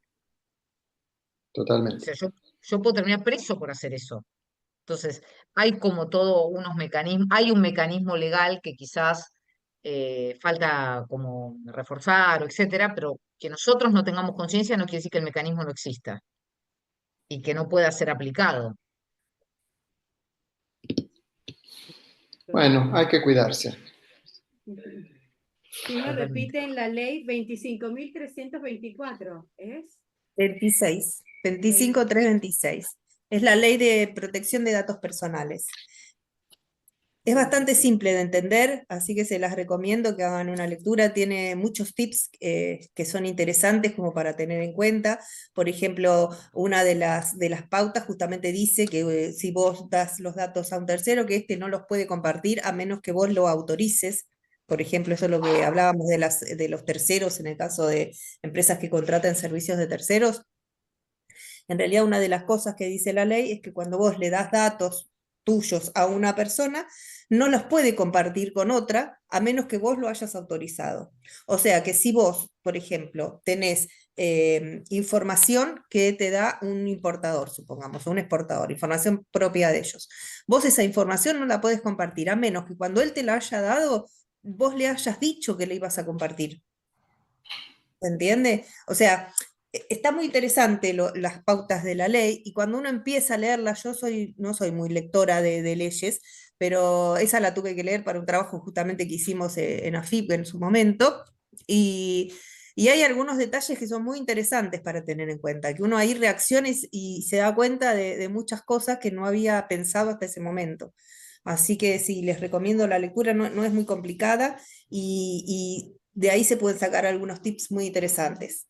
O
totalmente.
sea, yo puedo terminar preso por hacer eso. Entonces, hay como todo unos mecanismos, hay un mecanismo legal que quizás falta como reforzar o etcétera, pero que nosotros no tengamos conciencia no quiere decir que el mecanismo no exista y que no pueda ser aplicado.
Bueno, hay que cuidarse.
Si me
Totalmente.
repiten la ley 25.324, ¿es?
26,
20.
25326. Es la ley de protección de datos personales. Es bastante simple de entender, así que se las recomiendo que hagan una lectura. Tiene muchos tips que son interesantes como para tener en cuenta. Por ejemplo, una de las pautas justamente dice que si vos das los datos a un tercero, que éste no los puede compartir a menos que vos lo autorices. Por ejemplo, eso es lo que hablábamos de los terceros en el caso de empresas que contratan servicios de terceros. En realidad, una de las cosas que dice la ley es que cuando vos le das datos tuyos a una persona, no los puede compartir con otra a menos que vos lo hayas autorizado. O sea que si vos, por ejemplo, tenés información que te da un importador, supongamos, un exportador, información propia de ellos, vos esa información no la podés compartir a menos que cuando él te la haya dado, vos le hayas dicho que le ibas a compartir. ¿Se entiende? O sea, está muy interesante las pautas de la ley y cuando uno empieza a leerla, no soy muy lectora de leyes, pero esa la tuve que leer para un trabajo justamente que hicimos en AFIP en su momento y, y hay algunos detalles que son muy interesantes para tener en cuenta, que uno ahí reacciona y se da cuenta de muchas cosas que no había pensado hasta ese momento. Así que sí, les recomiendo la lectura, no es muy complicada y de ahí se pueden sacar algunos tips muy interesantes.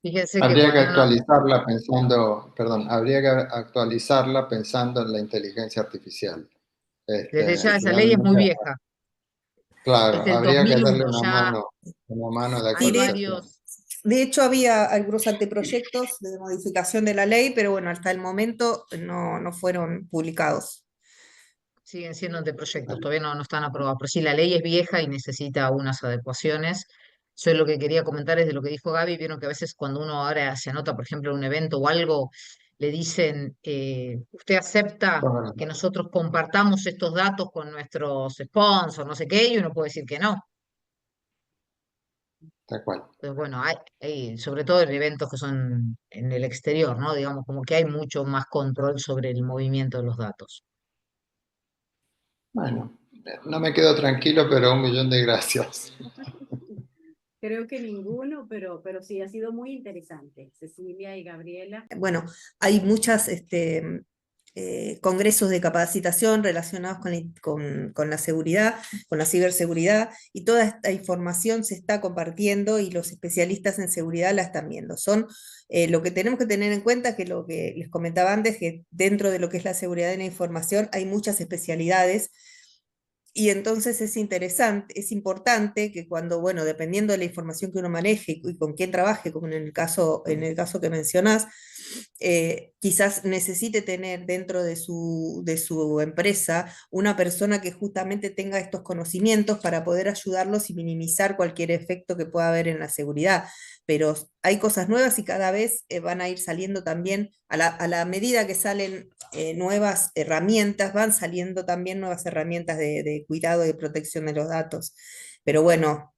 Fíjense que
Habría que
cuando uno,
actualizarla pensando, perdón, habría que actualizarla pensando en la inteligencia artificial.
desde ya esa ley es muy
Realmente,
vieja, es
claro,
del
habría que darle
2001, ya
una mano de
hay
Sí,
actualización.
de hecho había algunos anteproyectos de modificación de la ley, pero bueno, hasta el momento no fueron publicados.
siguen siendo anteproyectos, todavía no están aprobados, pero sí, la ley es vieja y necesita unas adecuaciones. Yo lo que quería comentar es de lo que dijo Gaby, vieron que a veces cuando uno ahora se anota, por ejemplo, en un evento o algo, le dicen, ¿usted acepta que nosotros compartamos estos datos con nuestros sponsors, no sé qué? Y uno puede decir que no.
Tal cual.
Entonces, bueno, sobre todo en eventos que son en el exterior, ¿no? Digamos, como que hay mucho más control sobre el movimiento de los datos.
Bueno, no me quedo tranquilo, pero 1.000.000 de gracias.
Creo que ninguno, pero sí, ha sido muy interesante. Cecilia y Gabriela.
Bueno, hay muchas congresos de capacitación relacionados con la seguridad, con la ciberseguridad, y toda esta información se está compartiendo y los especialistas en seguridad la están viendo. Lo que tenemos que tener en cuenta, que lo que les comentaba antes, que dentro de lo que es la seguridad de la información hay muchas especialidades y entonces es interesante, es importante que cuando, bueno, dependiendo de la información que uno maneje y con quién trabaje, como en el caso que mencionás, quizás necesite tener dentro de su empresa una persona que justamente tenga estos conocimientos para poder ayudarlos y minimizar cualquier efecto que pueda haber en la seguridad. Pero hay cosas nuevas y cada vez van a ir saliendo también, a la medida que salen nuevas herramientas, van saliendo también nuevas herramientas de cuidado y de protección de los datos. Pero bueno,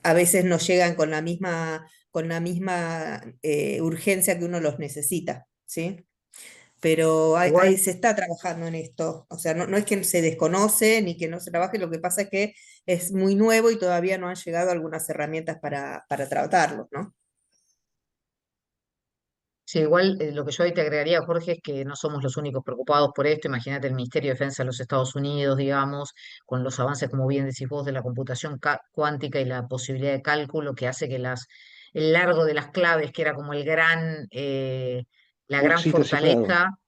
a veces no llegan con la misma urgencia que uno los necesita, ¿sí? Pero
Igual,
se está trabajando en esto. O sea, no es que se desconoce ni que no se trabaje, lo que pasa es que es muy nuevo y todavía no han llegado algunas herramientas para tratarlo, ¿no?
sí, igual lo que yo ahí te agregaría, Jorge, es que no somos los únicos preocupados por esto. Imagínate el Ministerio de Defensa de los Estados Unidos, digamos, con los avances, como bien decís vos, de la computación cuántica y la posibilidad de cálculo que hace que el largo de las claves, que era como la gran
Sí, está cifrado.
fortaleza,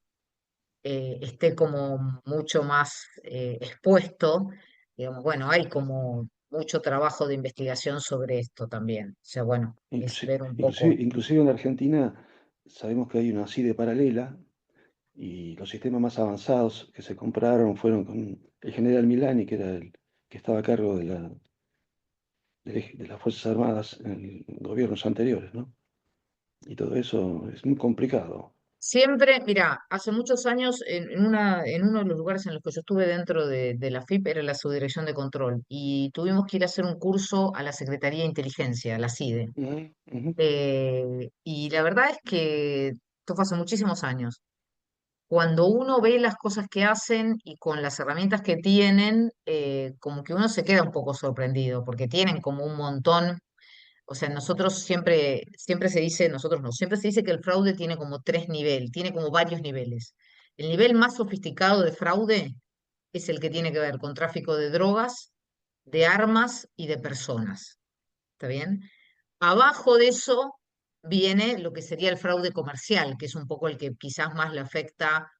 esté como mucho más expuesto. Digamos, bueno, hay como mucho trabajo de investigación sobre esto también. O sea, bueno, es ver un poco.
Inclusive en la Argentina sabemos que hay una CIDE paralela y los sistemas más avanzados que se compraron fueron con el general Milani, que era el que estaba a cargo de las Fuerzas Armadas en gobiernos anteriores, ¿no? y todo eso es muy complicado.
Siempre, mira, hace muchos años en uno de los lugares en los que yo estuve dentro de la FIP era la Subdirección de Control y tuvimos que ir a hacer un curso a la Secretaría de Inteligencia, a la CIDE.
Ujú, ujú.
Y la verdad es que esto fue hace muchísimos años. Cuando uno ve las cosas que hacen y con las herramientas que tienen, como que uno se queda un poco sorprendido, porque tienen como un montón. O sea, nosotros siempre se dice, nosotros no, siempre se dice que el fraude tiene como tres niveles, tiene como varios niveles. El nivel más sofisticado de fraude es el que tiene que ver con tráfico de drogas, de armas y de personas. ¿Está bien? Abajo de eso viene lo que sería el fraude comercial, que es un poco el que quizás más le afecta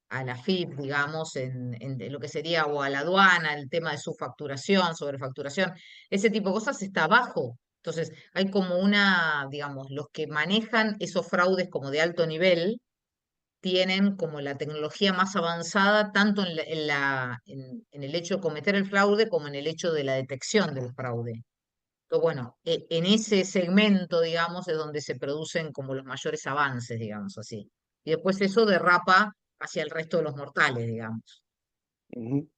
a la FIP, digamos, en lo que sería, o a la aduana, el tema de su facturación, sobrefacturación, ese tipo de cosas está abajo. Entonces, hay como una, digamos, los que manejan esos fraudes como de alto nivel, tienen como la tecnología más avanzada, tanto en el hecho de cometer el fraude como en el hecho de la detección del fraude. Entonces, bueno, en ese segmento, digamos, es donde se producen como los mayores avances, digamos así. Y después eso derrapa hacia el resto de los mortales, digamos.
Ujú.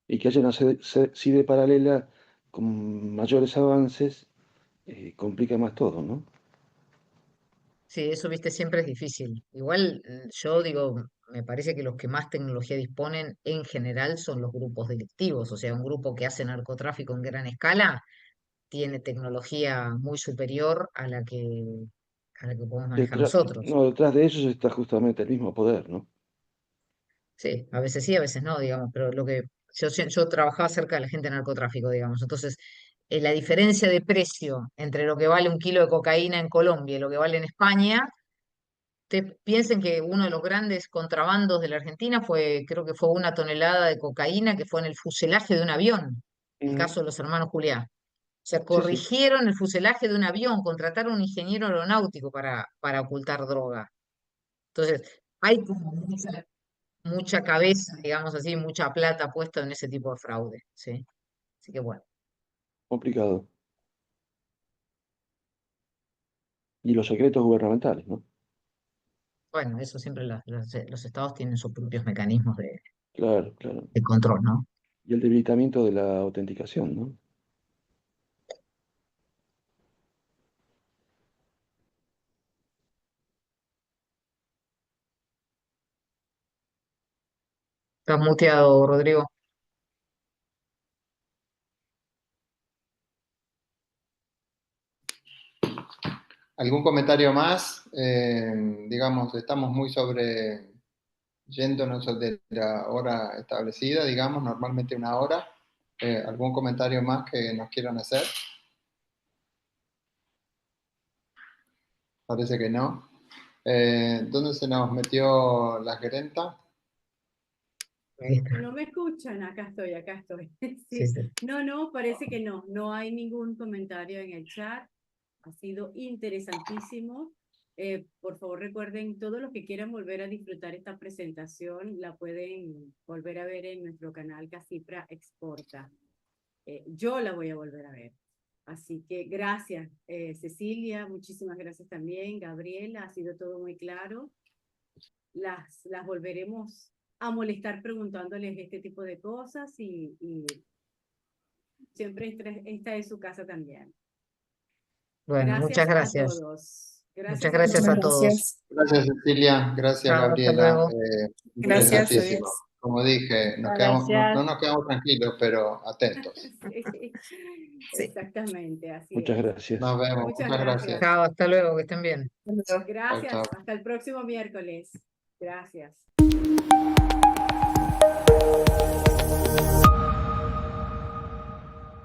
Y que haya una CIDE paralela con mayores avances complica más todo, ¿no?
Sí, eso, viste, siempre es difícil. Igual yo digo, me parece que los que más tecnología disponen en general son los grupos delictivos. O sea, un grupo que hace narcotráfico en gran escala tiene tecnología muy superior a la que podemos manejar
Detrás,
nosotros.
no, detrás de ellos está justamente el mismo poder, ¿no?
Sí, a veces sí, a veces no, digamos, pero lo que yo trabajaba cerca de la gente de narcotráfico, digamos, entonces la diferencia de precio entre lo que vale un kilo de cocaína en Colombia y lo que vale en España, piensen que uno de los grandes contrabandos de la Argentina creo que fue 1 tonelada de cocaína que fue en el fuselaje de un avión, el
Ujú.
caso de los hermanos Juliá. O sea,
Sí, sí,
corrigieron el fuselaje de un avión, contrataron un ingeniero aeronáutico para ocultar droga. Entonces, hay como mucha cabeza, digamos así, mucha plata puesta en ese tipo de fraude, ¿sí? Así que bueno,
complicado. Y los secretos gubernamentales, ¿no?
bueno, eso siempre los estados tienen sus propios mecanismos
Claro, claro.
de control, ¿no?
Y el debilitamiento de la autenticación, ¿no?
Estás muteado, Rodrigo.
¿Algún comentario más? Digamos, estamos muy yéndonos de la hora establecida, digamos, normalmente 1 hora. ¿Algún comentario más que nos quieran hacer? Parece que no. ¿Dónde se nos metió la gerenta?
Ahí está.
No me escuchan, acá estoy, acá estoy.
Sí,
Sí.
sí.
No, no, parece que no. No hay ningún comentario en el chat. Ha sido interesantísimo. Por favor, recuerden, todos los que quieran volver a disfrutar esta presentación, la pueden volver a ver en nuestro canal Casipra Exporta. Yo la voy a volver a ver. Así que gracias, Cecilia, muchísimas gracias también, Gabriela, ha sido todo muy claro. Las volveremos a molestar preguntándoles este tipo de cosas y siempre esta es su casa también.
Bueno, muchas
Gracias a
gracias.
todos.
Muchas
Gracias a
gracias
Muchas
a
todos.
todos.
gracias.
Gracias, Cecilia. Gracias,
Chao, hasta
Gabriela.
luego.
Gracias,
Interesantísimo.
adiós.
Como dije, no
Gracias.
nos quedamos tranquilos, pero atentos.
Sí,
Sí.
exactamente, así
Muchas
es.
gracias.
Nos vemos.
Muchas
Muchas
gracias.
gracias.
Chao, hasta luego, que estén bien.
Hasta luego.
Chao,
Gracias.
chao.
Hasta el próximo miércoles. Gracias.